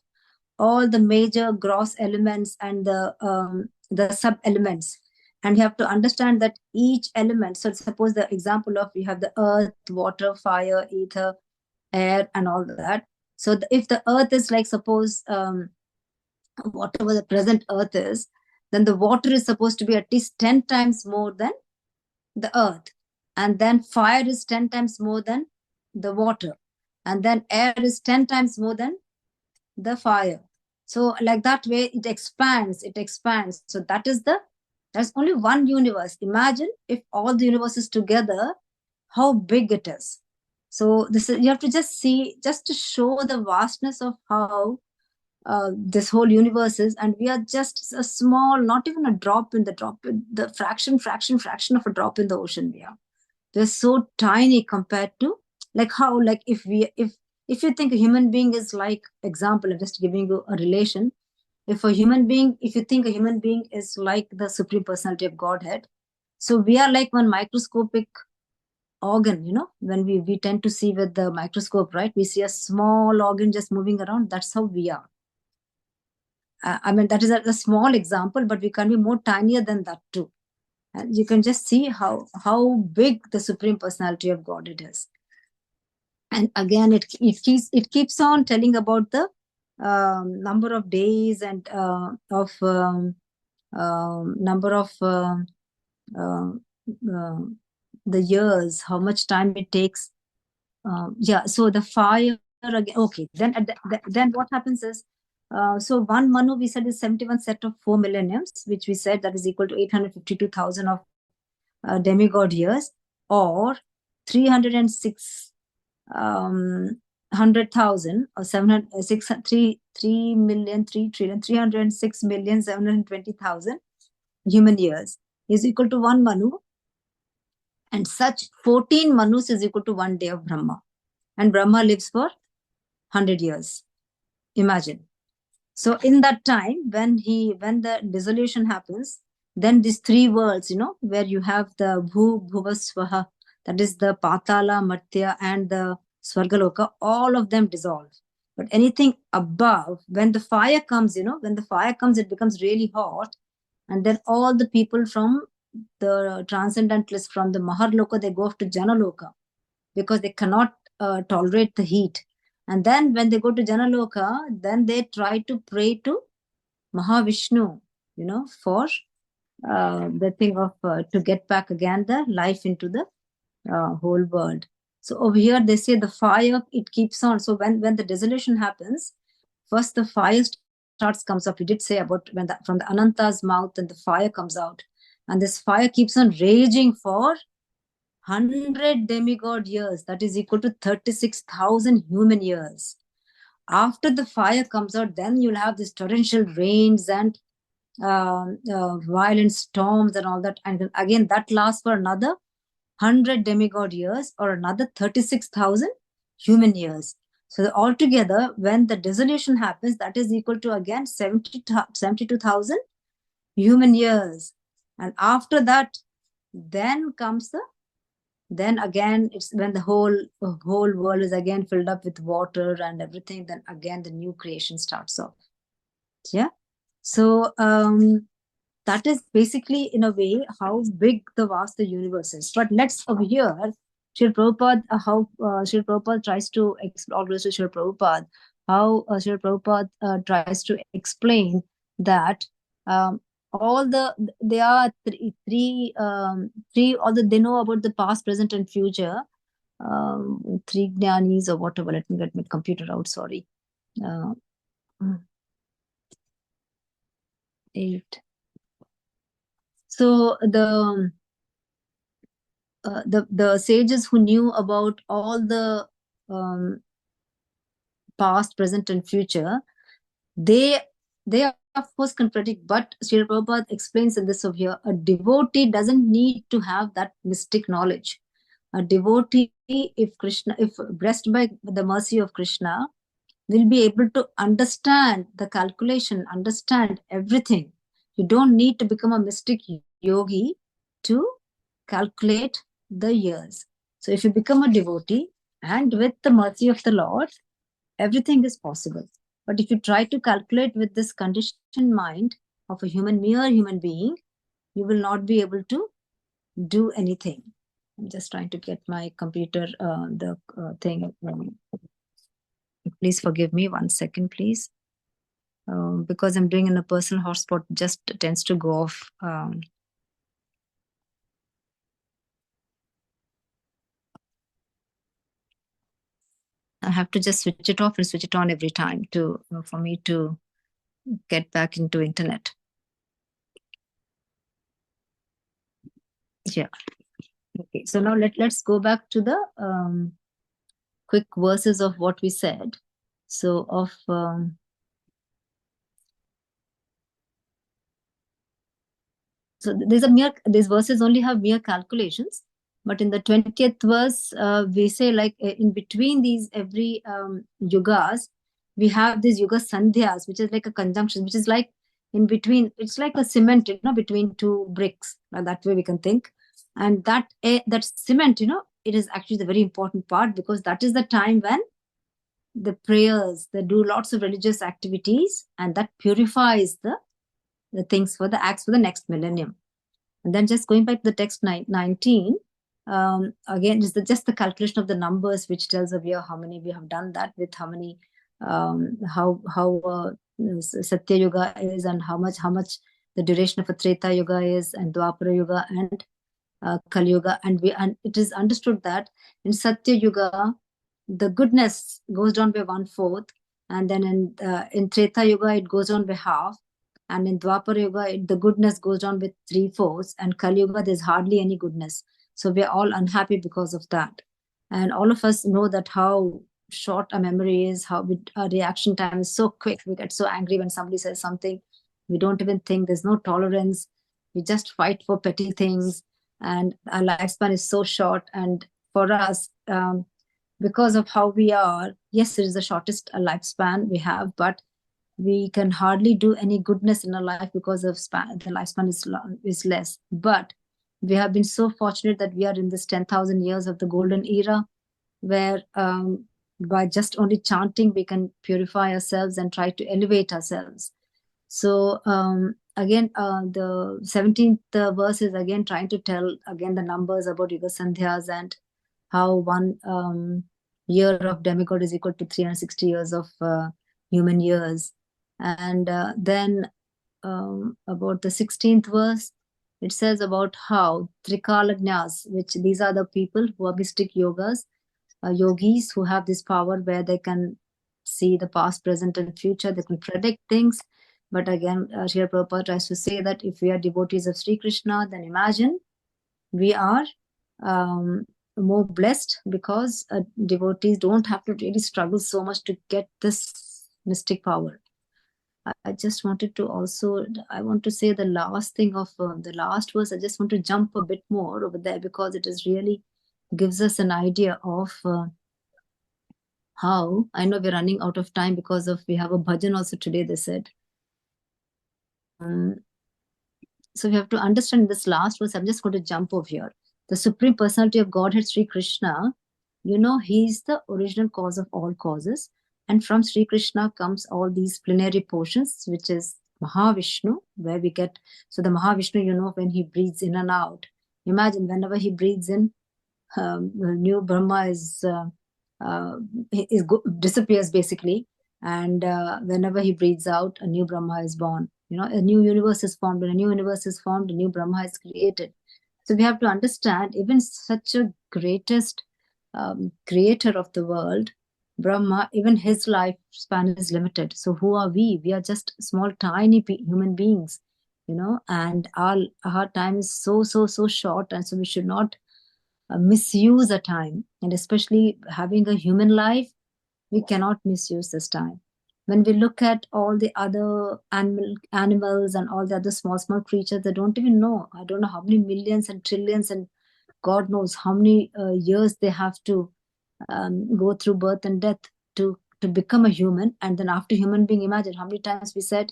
all the major gross elements and the sub-elements. And you have to understand that each element, so suppose the example of, you have the earth, water, fire, ether, air, and all that. So if the earth is like, suppose, whatever the present earth is, then the water is supposed to be at least 10 times more than the earth. And then fire is 10 times more than the water. And then air is 10 times more than the fire. So like that way, it expands. So there's only one universe. Imagine if all the universes together, how big it is. So you have to just see, just to show the vastness of how this whole universe is, and we are just a small, not even a drop in the fraction of a drop in the ocean. We're so tiny compared to, like, how, like, if you think a human being is like, example, I'm just giving you a relation. If you think a human being is like the Supreme Personality of Godhead, so we are like one microscopic organ, when we tend to see with the microscope, right? We see a small organ just moving around. That's how we are. I mean, that is a small example, but we can be more tinier than that too. And you can just see how big the Supreme Personality of Godhead is. And again, it keeps on telling about the number of days and number of the years, how much time it takes. So the fire again. Okay, then what happens is, so one Manu, we said, is 71 set of 4 millenniums, which we said that is equal to 852,000 of demigod years, or 306 100,000 or 306,720,000 human years is equal to one Manu, and such 14 Manus is equal to 1 day of Brahma, and Brahma lives for 100 years. Imagine. So in that time, when the dissolution happens, then these 3 worlds, where you have the Bhuva Swaha, that is the Patala, Martya, and the Swargaloka, all of them dissolve. But anything above, when the fire comes, it becomes really hot. And then all the people from the transcendentalists, from the Maharloka, they go off to Janaloka, because they cannot tolerate the heat. And then when they go to Janaloka, then they try to pray to Mahavishnu, for the thing of to get back again the life into the whole world. So over here they say the fire, it keeps on. So when the dissolution happens, first the fire comes up. We did say about when from the Ananta's mouth, and the fire comes out, and this fire keeps on raging for 100 demigod years. That is equal to 36,000 human years. After the fire comes out, then you'll have these torrential rains and violent storms and all that. And again, that lasts for another 100 demigod years, or another 36,000 human years. So altogether, when the dissolution happens, that is equal to again 72,000 human years. And after that, then again, it's when the whole world is again filled up with water and everything, then again the new creation starts off. Yeah. So that is basically, in a way, how big the vast the universe is. But let's over here, Srila Prabhupada, how Srila Prabhupada tries to explore, Srila Prabhupada, how Srila Prabhupada tries to explain that they are three, although they know about the past, present, and future, 3 jnanis or whatever. Let me get my computer out. Sorry. 8. So the sages who knew about all the past, present, and future, they of course can predict, but Srila Prabhupada explains in this over here, a devotee doesn't need to have that mystic knowledge. A devotee, if blessed by the mercy of Krishna, will be able to understand the calculation, understand everything. You don't need to become a mystic yogi to calculate the years. So if you become a devotee, and with the mercy of the Lord, everything is possible. But if you try to calculate with this conditioned mind of a mere human being, you will not be able to do anything. I'm just trying to get my computer, the thing. Please forgive me 1 second, please. Because I'm doing in a personal hotspot, just tends to go off. I have to just switch it off and switch it on every time to for me to get back into internet. Yeah. Okay. So now let's go back to the quick verses of what we said. So of so these verses only have mere calculations, but in the 20th verse we say, like, in between these every yugas, we have these yuga sandhyas, which is like a conjunction, which is like in between. It's like a cement, between two bricks. That way we can think. And that cement, it is actually the very important part, because that is the time when the prayers, they do lots of religious activities, and that purifies the things for the acts for the next millennium. And then just going back to the text 19, again, just the calculation of the numbers, which tells us here how many we have done that with, how many, how Satya Yuga is, and how much the duration of a Treta Yuga is, and Dwapara Yuga, and Kali Yuga. And it is understood that in Satya Yuga, the goodness goes down by 1/4, and then in Treta Yuga it goes down by half, and in Dwapara Yuga the goodness goes down with 3/4, and Kali Yuga there's hardly any goodness. So we're all unhappy because of that. And all of us know that how short our memory is, how our reaction time is so quick. We get so angry when somebody says something. We don't even think. There's no tolerance. We just fight for petty things, and our lifespan is so short. And for us, because of how we are, yes, it is the shortest lifespan we have, but we can hardly do any goodness in our life because of the lifespan is less. But we have been so fortunate that we are in this 10,000 years of the golden era, where by just only chanting we can purify ourselves and try to elevate ourselves. So again, the 17th verse is again trying to tell again the numbers about Yuga Sandhyas, and how one year of demigod is equal to 360 years of human years. And then about the 16th verse, it says about how Trikalagnyas, which these are the people who are mystic yogis who have this power where they can see the past, present, and future. They can predict things. But again, Srila Prabhupada tries to say that if we are devotees of Sri Krishna, then imagine we are more blessed, because devotees don't have to really struggle so much to get this mystic power. I just wanted to also, I want to say the last thing of the last verse. I just want to jump a bit more over there, because it is really gives us an idea of how, I know we're running out of time because of we have a bhajan also today, they said. So we have to understand this last verse. I'm just going to jump over here. The Supreme Personality of Godhead, Sri Krishna, he's the original cause of all causes. And from Sri Krishna comes all these plenary portions, which is Mahavishnu, where we get, so the Mahavishnu, when he breathes in and out, imagine whenever he breathes in, new Brahma disappears basically. And whenever he breathes out, a new Brahma is born. A new universe is formed. When a new universe is formed, a new Brahma is created. So we have to understand, even such a greatest creator of the world, Brahma, even his lifespan is limited. So who are we? We are just small, tiny human beings, and our time is so short. And so we should not misuse the time. And especially having a human life, we cannot misuse this time. When we look at all the other animals and all the other small creatures, they don't even know. I don't know how many millions and trillions and God knows how many years they have to go through birth and death to become a human. And then after human being, imagine how many times we said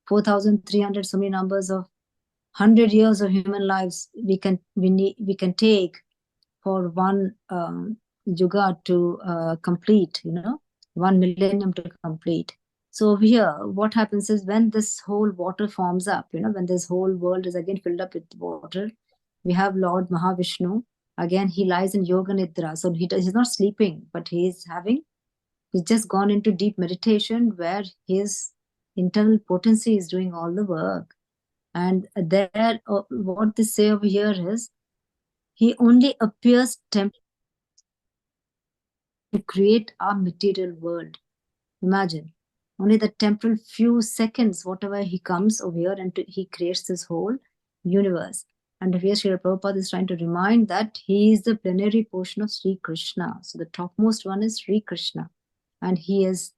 4,300, so many numbers of 100 years of human lives we can take for one yuga to complete, 1 millennium to complete. So over here, what happens is when this whole water forms up, when this whole world is again filled up with water, we have Lord Mahavishnu. Again, he lies in Yoga Nidra. So he's not sleeping, but he's just gone into deep meditation where his internal potency is doing all the work. And there, what they say over here is, he only appears temporarily to create our material world. Imagine, only the temporal few seconds, whatever he comes over here and he creates this whole universe. And here Srila Prabhupada is trying to remind that he is the plenary portion of Sri Krishna. So the topmost one is Sri Krishna. And he is,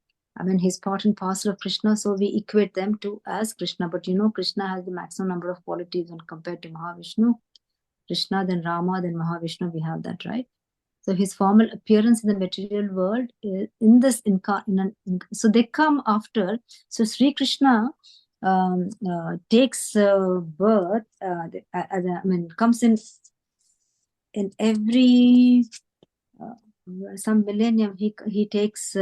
he's part and parcel of Krishna. So we equate them to as Krishna. But Krishna has the maximum number of qualities when compared to Mahavishnu. Krishna, then Rama, then Mahavishnu, we have that, right? So his formal appearance in the material world is in this so they come after. So Sri Krishna takes birth. Comes in every some millennium. He takes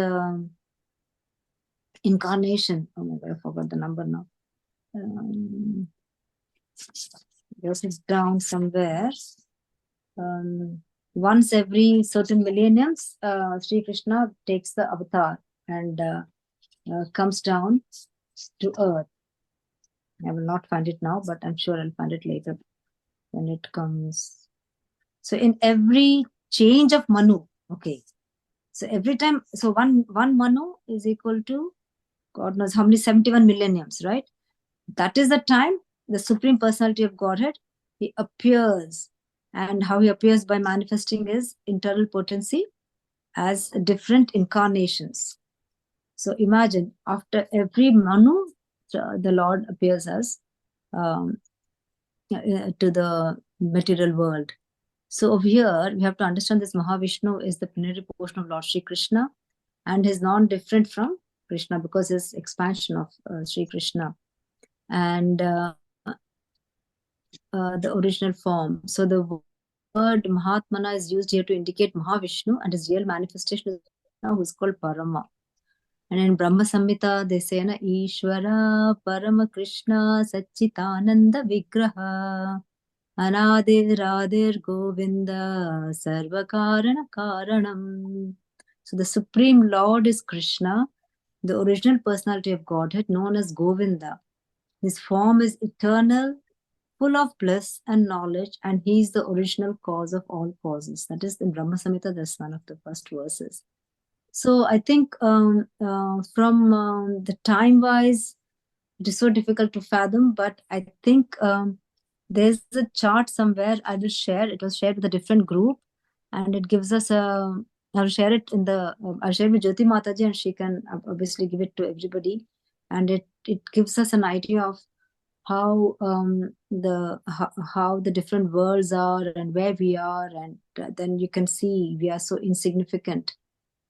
incarnation. Oh my God, I forgot the number now. Yours is down somewhere. Once every certain millenniums, Sri Krishna takes the avatar and comes down to earth. I will not find it now, but I'm sure I'll find it later when it comes. So in every change of Manu, okay. So every time, so one Manu is equal to, God knows how many, 71 millenniums, right? That is the time the Supreme Personality of Godhead, he appears. And how he appears by manifesting his internal potency as different incarnations. So imagine, after every Manu, the Lord appears as to the material world. So over here, we have to understand this Mahavishnu is the plenary portion of Lord Sri Krishna and is non-different from Krishna because his expansion of Sri Krishna. And the original form. So the word Mahatmana is used here to indicate Mahavishnu, and his real manifestation is Krishna, who is called Parama. And in Brahma Samhita, they say, Ishvara Parama Krishna Satchitananda Vigraha Anadir Radir Govinda Sarvakarana Karanam. So the Supreme Lord is Krishna, the original personality of Godhead, known as Govinda. His form is eternal, full of bliss and knowledge, and he is the original cause of all causes. That is in Brahma Samhita, that's one of the first verses. So I think from the time-wise, it is so difficult to fathom, but I think there's a chart somewhere I will share. It was shared with a different group, and it gives us I'll share it in the, I'll share it with Jyoti Mataji, and she can obviously give it to everybody. And it gives us an idea of how the different worlds are and where we are, and then you can see we are so insignificant.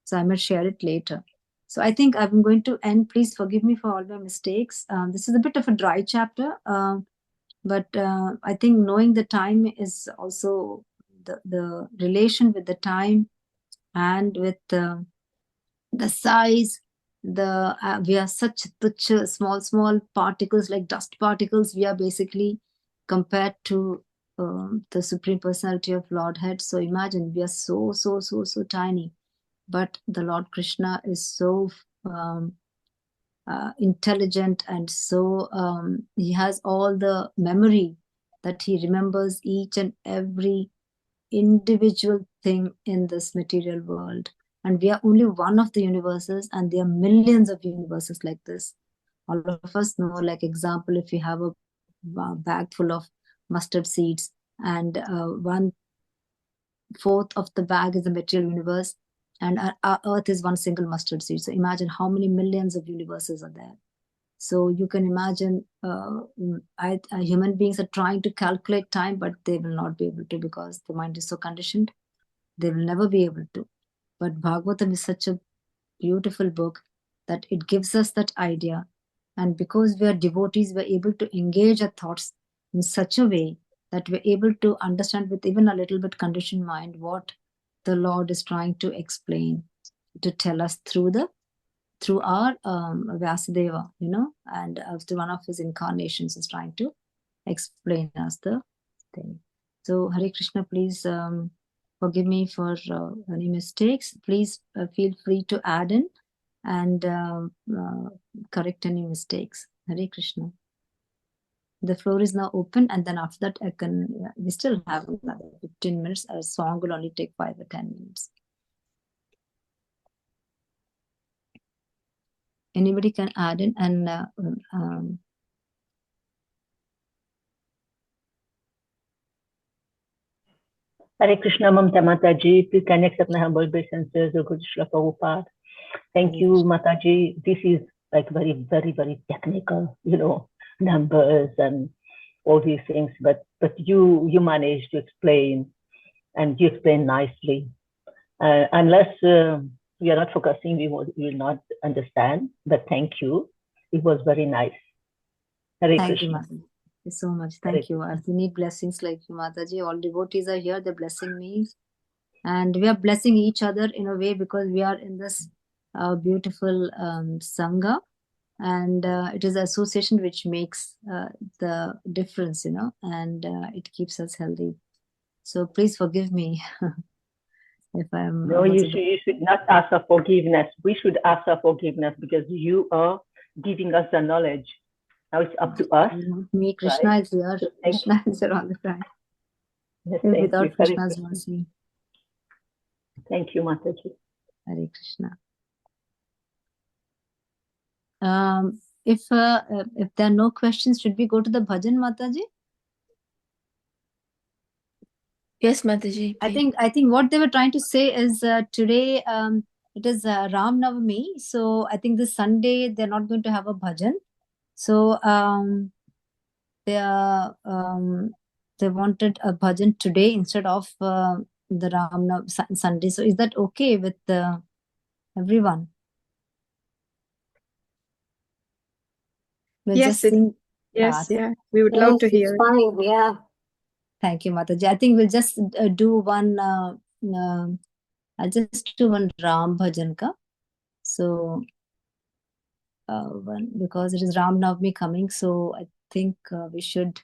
So I might share it later. So I think I'm going to end. Please forgive me for all my mistakes. This is a bit of a dry chapter, but I think knowing the time is also the relation with the time and with the size. We are such small particles, like dust particles. We are basically compared to the Supreme Personality of Lordhead. So imagine, we are so tiny, but the Lord Krishna is so intelligent, and so he has all the memory that he remembers each and every individual thing in this material world. And we are only one of the universes, and there are millions of universes like this. All of us know, like example, if you have a bag full of mustard seeds, and 1/4 of the bag is the material universe, and our earth is one single mustard seed. So imagine how many millions of universes are there. So you can imagine human beings are trying to calculate time, but they will not be able to, because the mind is so conditioned. They will never be able to. But Bhagavatam is such a beautiful book that it gives us that idea. And because we are devotees, we're able to engage our thoughts in such a way that we're able to understand with even a little bit conditioned mind what the Lord is trying to explain, to tell us through our Vyasadeva, and after one of his incarnations is trying to explain us the thing. So Hare Krishna, please forgive me for any mistakes. Please feel free to add in and correct any mistakes. Hare Krishna. The floor is now open, and then after that we still have another 15 minutes. A song will only take 5 or 10 minutes. Anybody can add in and Hare Krishna, Mamta Mataji. Please can accept my humble obeisances, O Guru Srila Prabhupada. Thank you, Mataji. This is like very, very, very technical, numbers and all these things. But you managed to explain, and you explain nicely. Unless we are not focusing, we will not understand. But thank you. It was very nice. Hare Thank Krishna. you, Mataji. Thank you so much. Thank you. As we need blessings like you, Mataji. All devotees are here. They're blessing me. And we are blessing each other in a way because we are in this beautiful Sangha. And it is association which makes the difference, and it keeps us healthy. So please forgive me if I'm... No, you should not ask for forgiveness. We should ask for forgiveness because you are giving us the knowledge. Now it's up to us. Me, Krishna right? is here. So Krishna is here all the time. Yes, Without you. Krishna's mercy. Thank you, Mataji. Hare Krishna. If there are no questions, should we go to the bhajan, Mataji? Yes, Mataji. I think what they were trying to say is today it is Ram Navami, so I think this Sunday they're not going to have a bhajan. So they wanted a bhajan today instead of the Ram Sunday. So is that okay with everyone? We'll Yes, just sing. yeah. We would love to hear. Fine, yeah. Thank you, Mataji. I think we'll just do one. I'll just do one Ram bhajan ka. So because it is Ram Navami coming, so I think we should.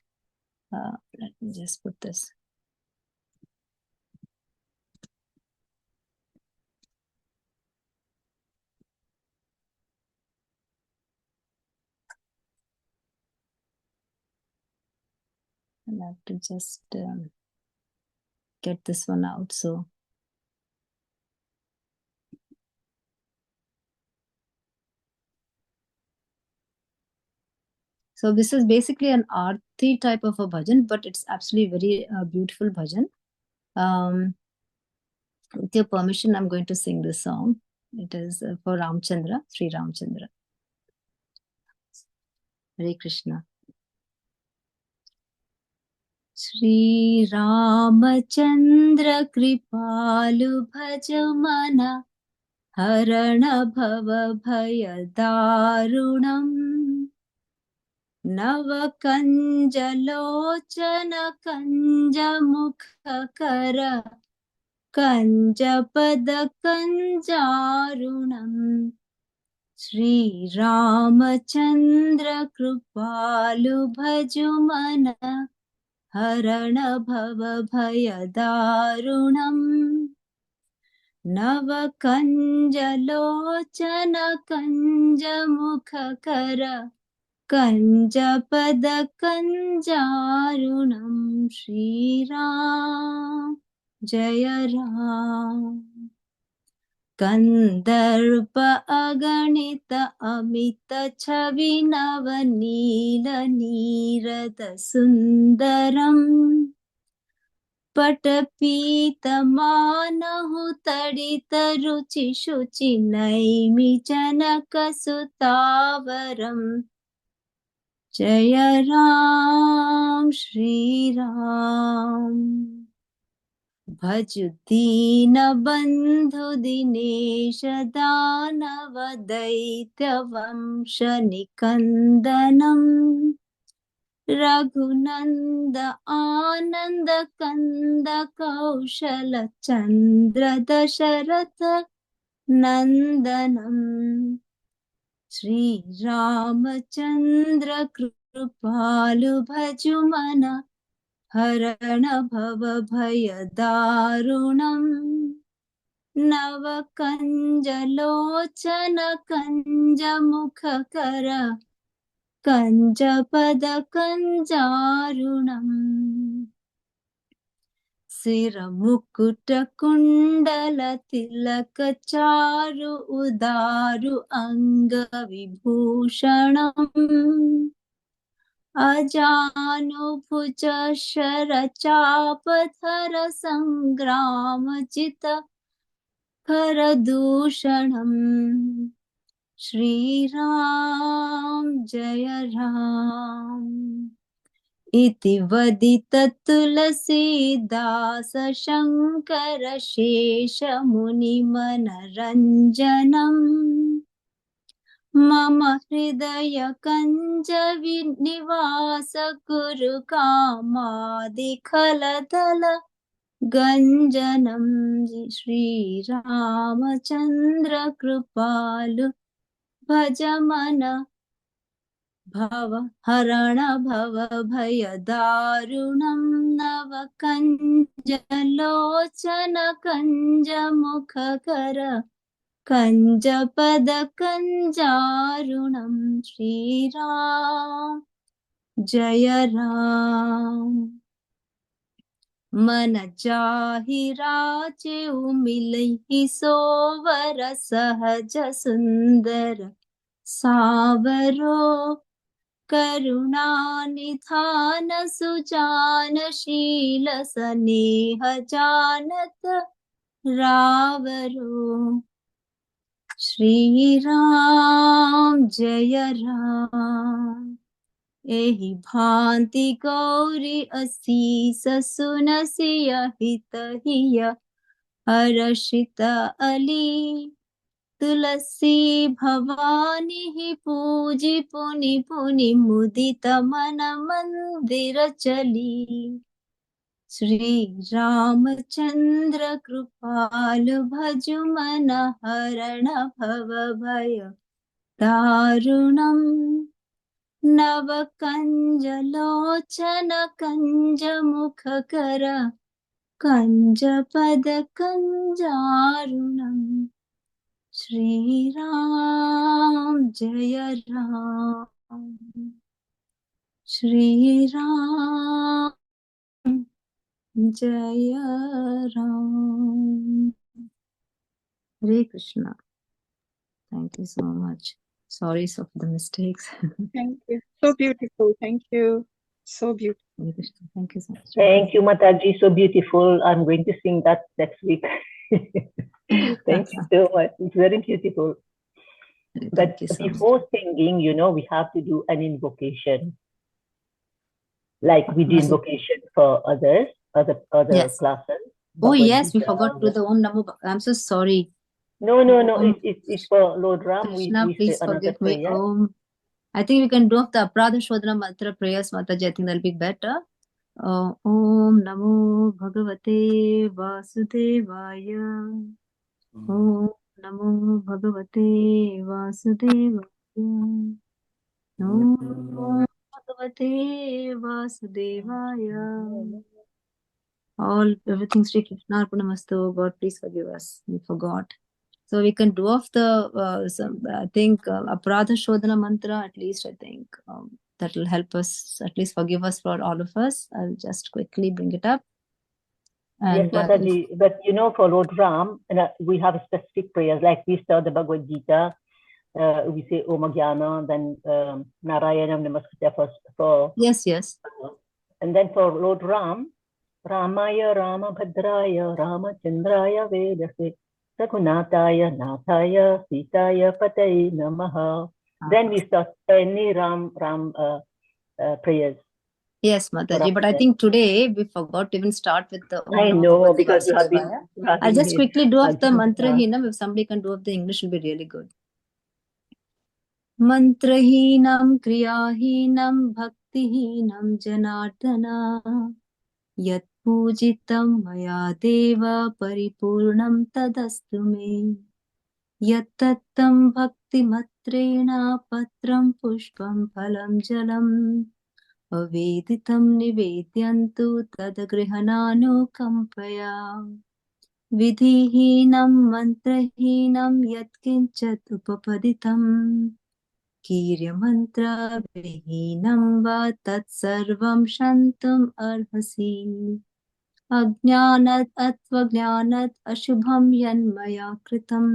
Let me just put this. I'll have to just get this one out. So this is basically an arti type of a bhajan, but it's absolutely very beautiful bhajan. With your permission, I'm going to sing this song. It is for Ramchandra, Sri Ramchandra. Hare Krishna. Shri Ramachandra Kripalu Bhajamana Harana Bhava Bhaya Darunam Navakanjalochana Kanjamukha Kanjapada Kanjarunam Shri Ramachandra Kripalu Bhajumana Harana Bhava Bhaya Darunam Navakanjalochana Kanjamukha Kanjapada Kanjarunam Shri Ram Jaya Ram Kandarpa Aganita Amita Chavinava Nila Nirada Sundaram Patapita Manahu Tadita Ruchi Shuchi Naimi Janaka Sutavaram Jaya Ram Shri Ram Bhajudina Bandhu Dinesha Danava Daitya Vamsha Nikandanam Raghunand आनंद कंद कौशल चंद्र दशरथ नंदनम श्री रामचंद्र कृपालु भजुमन हरण भव भय दारुणम नव कंज लोचन कंज मुख कर कंज पद कंजारुणम सिर मुकुट कुंडल तिलक चारु उदारु अंग विभूषणम अजानु भुज शर चाप धर संग्राम चित कर दूषणम श्री राम जय राम इति वदित तुलसीदास शंकर शेष मुनि मनरंजनम मम हृदय कंज विनिवास कुरु कामादिखलदल गंजनम श्री रामचंद्र कृपालु भजमन भव हरण भव भय दारुणम नव कंज लोचन कंज मुख कर कंज पद कंजारुणम श्री राम जय राम मन जाहि राजे मिलहि सोवर सहज सुंदर सावरो करुणा निधान सुजान शील स्नेह जानत रावरो श्री राम जय राम एहि भांति गौरी असीस सुनसिय हित हिय हर्षित अली तुलसी भवानी ही पूजी पुनि पुनि मुदित मन मंदिर चली श्री रामचंद्र कृपाल भजु मन हरण भव भय दारुणम नव कंज लोचन कंज मुख कर कंज पद कंजारुणम श्री राम जय राम श्री राम जय Ram Hare Krishna. Thank you so much. Sorry for the mistakes. Thank you. So beautiful. Thank you. So beautiful. Hare Krishna. Thank you so much. Thank you, Mataji. So beautiful. I'm going to sing that next week. Thank you so much. It's very beautiful. But Thank you so much. before singing, you know, we have to do an invocation. Like we do invocation for others, other Yes. classes. Oh Bhagavad yes, we Gita. forgot to do the Om Namo. I'm so sorry. No. Om It's for Lord Ram. Krishna, We please say another forgive me. prayer. Om. I think we can do of the Apradha Shodhana mantra prayers, Mataji. I think that'll be better. Om Namo Bhagavate Vasudevaya. Om Namo Bhagavate Vasudevaya. Om Namo Bhagavate Vasudevaya. Everything Sri Krishna Arpanamastu. God, please forgive us. We forgot. So we can do off the, I think, Apradha Shodhana mantra, at least, I think. That will help us, at least forgive us for all of us. I'll just quickly bring it up. And, yes, Mataji, but you know, for Lord Ram, we have specific prayers, like we start the Bhagavad Gita, we say Om Jnana, then Narayanam Namaskritya for yes. And then for Lord Ram, Ramaya Ramabhadraya Ramachandraya Vedase Raghunataya Nathaya Sitaya Patay Namaha. Then we start any Ram prayers. Yes, Mataji, but I think today we forgot to even start with the Om I Namo know, Bhagavate because you have been Vasudevaya. I'll just quickly do off the mantrahinam. If somebody can do off the English, it'll be really good. Mantrahinam kriyahinam भक्तिहीनं Janardan यत्पूजितं मया देव परिपूर्णं तदस्तु मे यत्तत्तं भक्तिमत्रेण पत्रं पुष्पं फलं जलम् अवेदितं निवेद्यन्तु तद्गृह्णानुकम्पया विधिहीनं मन्त्रहीनं यत्किञ्चित् उपपदितं कीर्यमन्त्रविहीनं वा तत्सर्वं क्षन्तुम् अर्हसि अज्ञानात् अत्वज्ञानात् अशुभं यन्मया कृतं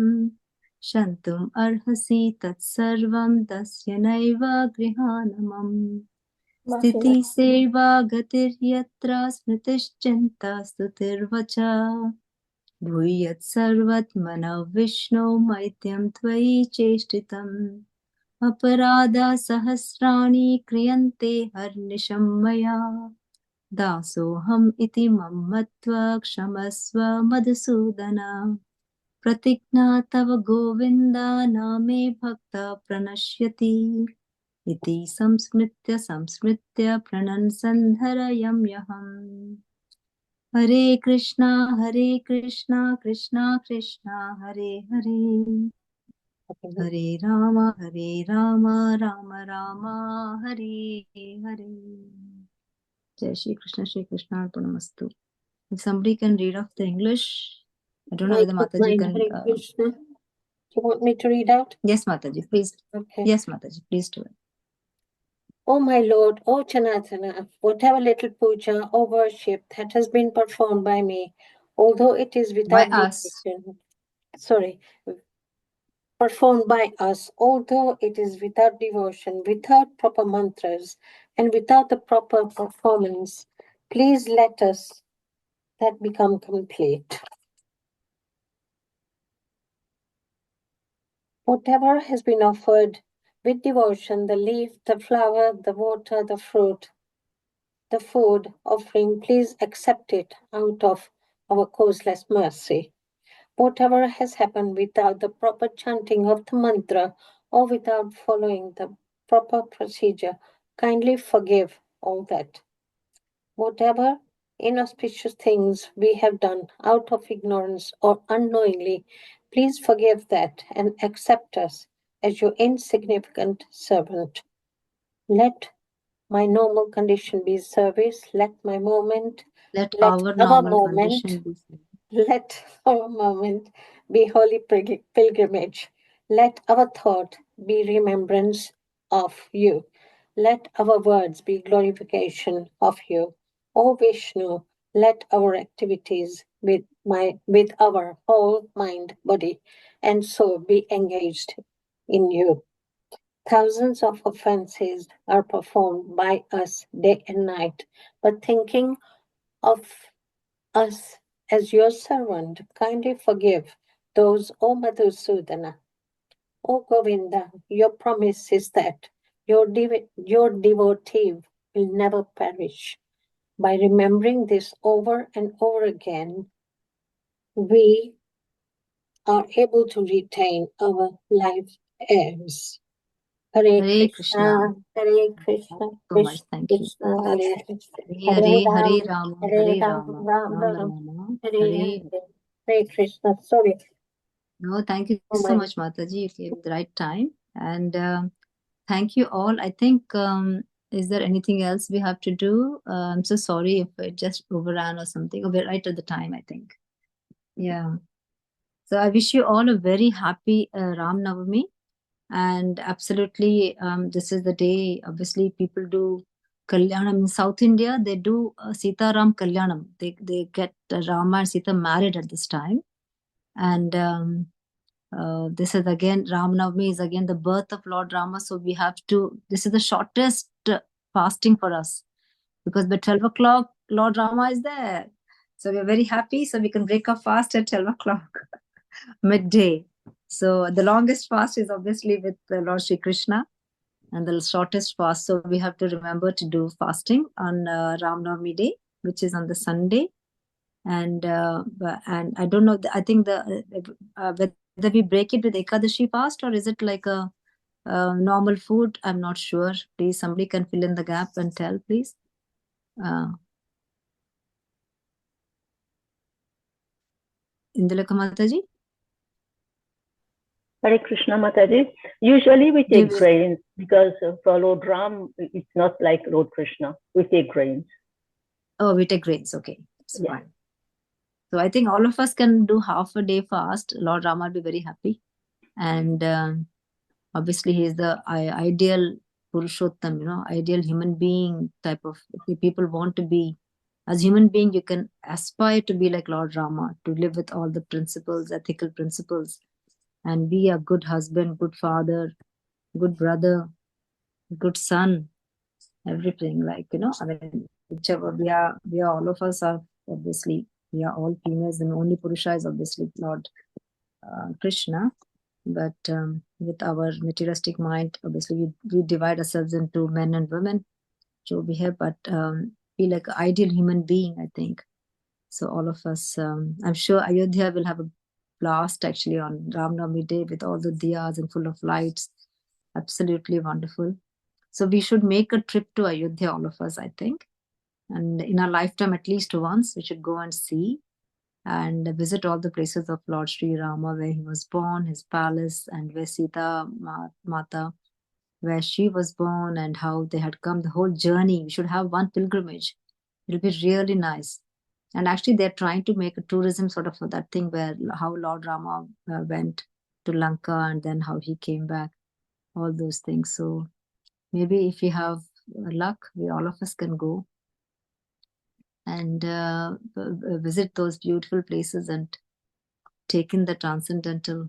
क्षन्तुम् अर्हसि तत्सर्वं तस्य नैव गृहाणमम् स्थितिसेवा गतिर्यत्र स्मृतिश्चिन्ता स्तुतिर्वच भूयत् सर्वत्मनः विष्णो मैत्यं त्वयि चेष्टितम् अपराधा सहस्राणि क्रियन्ते हर्निशं मया दासोऽहम् इति मत्वा क्षमस्व मधुसूदन प्रतिज्ञा तव गोविन्द नामे भक्ता प्रणश्यति इति संस्मृत्य प्रणन् हरे Krishna Krishna Krishna Hare Hare Hare Ram Ram Ram Hare Hare Jai Shri Krishna Arpanamastu. If somebody can read off the English, I don't know I whether don't Mataji mind. can. Hare Krishna. Do you want me to read out? Yes, Mataji, please. Okay. Yes, Mataji, please do it. O my Lord, O Janatana, whatever little puja or worship that has been performed by me, although it is without devotion, performed by us, although it is without devotion, without proper mantras, and without the proper performance, please let us that become complete. Whatever has been offered with devotion, the leaf, the flower, the water, the fruit, the food offering, please accept it out of our causeless mercy. Whatever has happened without the proper chanting of the mantra or without following the proper procedure, kindly forgive all that. Whatever inauspicious things we have done out of ignorance or unknowingly, please forgive that and accept us as your insignificant servant. Let my normal condition be service. Let my moment, Let let our our normal moment, condition be service. let our moment be holy pilgrimage. Let our thought be remembrance of you. Let our words be glorification of you. O Vishnu, let our activities with our whole mind, body, and soul be engaged in you. Thousands of offenses are performed by us day and night, but thinking of us as your servant, kindly forgive those, O Madhusudana. O Govinda, your promise is that your devotee will never perish. By remembering this over and over again, we are able to retain our life aims. Hare Hare Krishna. Hare Krishna, So much, thank you. Krishna, Hare Hare Hare, Hare Rama, Hare Hare Ram, Rama, Ram Rama Ram, Rama, Hare Hare. Hare Krishna. Sorry. No, thank you Oh so my. much, Mataji. You came at the right time. And thank you all. I think, is there anything else we have to do? I'm so sorry if it just overran or something. Or we're right at the time, I think. Yeah. So I wish you all a very happy Ram Navami. And absolutely, this is the day, obviously, people do Kalyanam. In South India, they do Sita Ram Kalyanam. They get Rama and Sita married at this time. And this is again, Ram Navami is again the birth of Lord Rama. So we have to, this is the shortest fasting for us. Because by 12 o'clock, Lord Rama is there. So we're very happy. So we can break our fast at 12 o'clock, midday. So the longest fast is obviously with Lord Shri Krishna, and the shortest fast. So we have to remember to do fasting on Ram Navami day, which is on the Sunday. And I don't know. I think whether we break it with Ekadashi fast or is it like a Normal food, I'm not sure. Please, somebody can fill in the gap and tell, please. Indulekha Mataji? Hare Krishna Mataji. Usually we take Give- grains because for Lord Ram, it's not like Lord Krishna. We take grains. Oh, we take grains. Okay, it's Yeah. fine. So I think all of us can do half a day fast. Lord Rama will be very happy. And obviously he is the ideal Purushottam, ideal human being type of people want to be. As human being, you can aspire to be like Lord Rama, to live with all the principles, ethical principles, and be a good husband, good father, good brother, good son, everything. Like, I mean, whichever we are all of us are obviously, we are all females, and only Purusha is obviously Lord Krishna. But with our materialistic mind, obviously we divide ourselves into men and women. So we have, but be like an ideal human being, I think. So all of us, I'm sure Ayodhya will have a blast actually on Ram Navami Day with all the diyas and full of lights. Absolutely wonderful. So we should make a trip to Ayodhya, all of us, I think. And in our lifetime, at least once, we should go and see and visit all the places of Lord Sri Rama, where he was born, his palace, and where Sita Mata, where she was born, and how they had come, the whole journey. We should have one pilgrimage. It'll be really nice. And actually, they're trying to make a tourism sort of that thing where how Lord Rama went to Lanka and then how he came back, all those things. So maybe if we have luck, we all of us can go and visit those beautiful places and take in the transcendental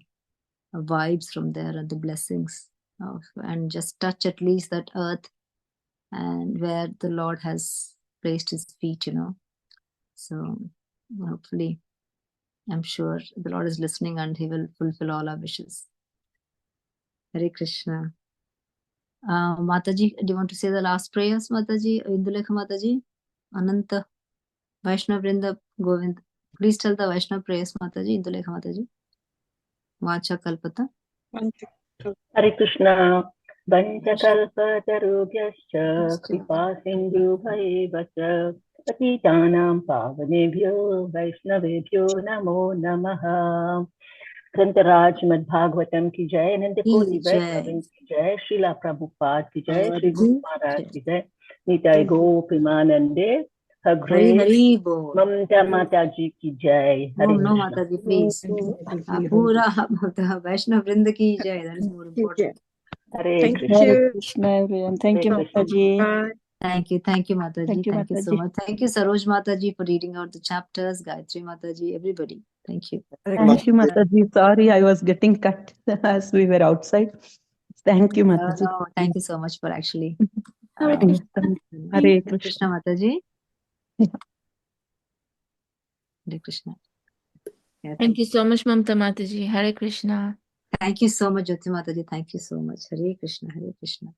vibes from there and the blessings of, and just touch at least that earth and where the Lord has placed his feet, So hopefully, I'm sure the Lord is listening and he will fulfill all our wishes. Hare Krishna. Mataji, do you want to say the last prayers, Mataji? Indulekha Mataji? Ananta, Vaishnav Vrinda, Govind. Please tell the Vaishnav prayers, Mataji. Indulekha Mataji. Vacha Kalpata. Hare Krishna. Vanchakalpatarubhyascha kripa sindhubhaiva cha patitanam pavanebhyo vaishnavebhyo namo namaha. ग्रंथराज मद भागवतम की जय, नंद कोटि वैष्णव की जय, श्रीला प्रभुपाद की जय, श्री गुरु महाराज की जय, निताय गोपिमानंदे हरे ममता माता जी की जय. हरे No, Mataji, please. Pura Vaishnav Vrinda ki jai. That is more important. Hare Krishna, everyone. Thank you, Mataji. Thank you, Mataji. Thank you, Thank you so Mataji. much. Thank you, Saroj Mataji, for reading out the chapters. Gayatri Mataji, everybody. Thank you. Thank you, Mataji. Sorry, I was getting cut as we were outside. Thank you, Mataji. No, thank you so much for actually. Hare Krishna Mataji. Hare Krishna. Yeah, Thank you so much, Mamta Mataji. Hare Krishna. Thank you so much, Jyoti Mataji. Thank you so much. Hare Krishna. Hare Krishna.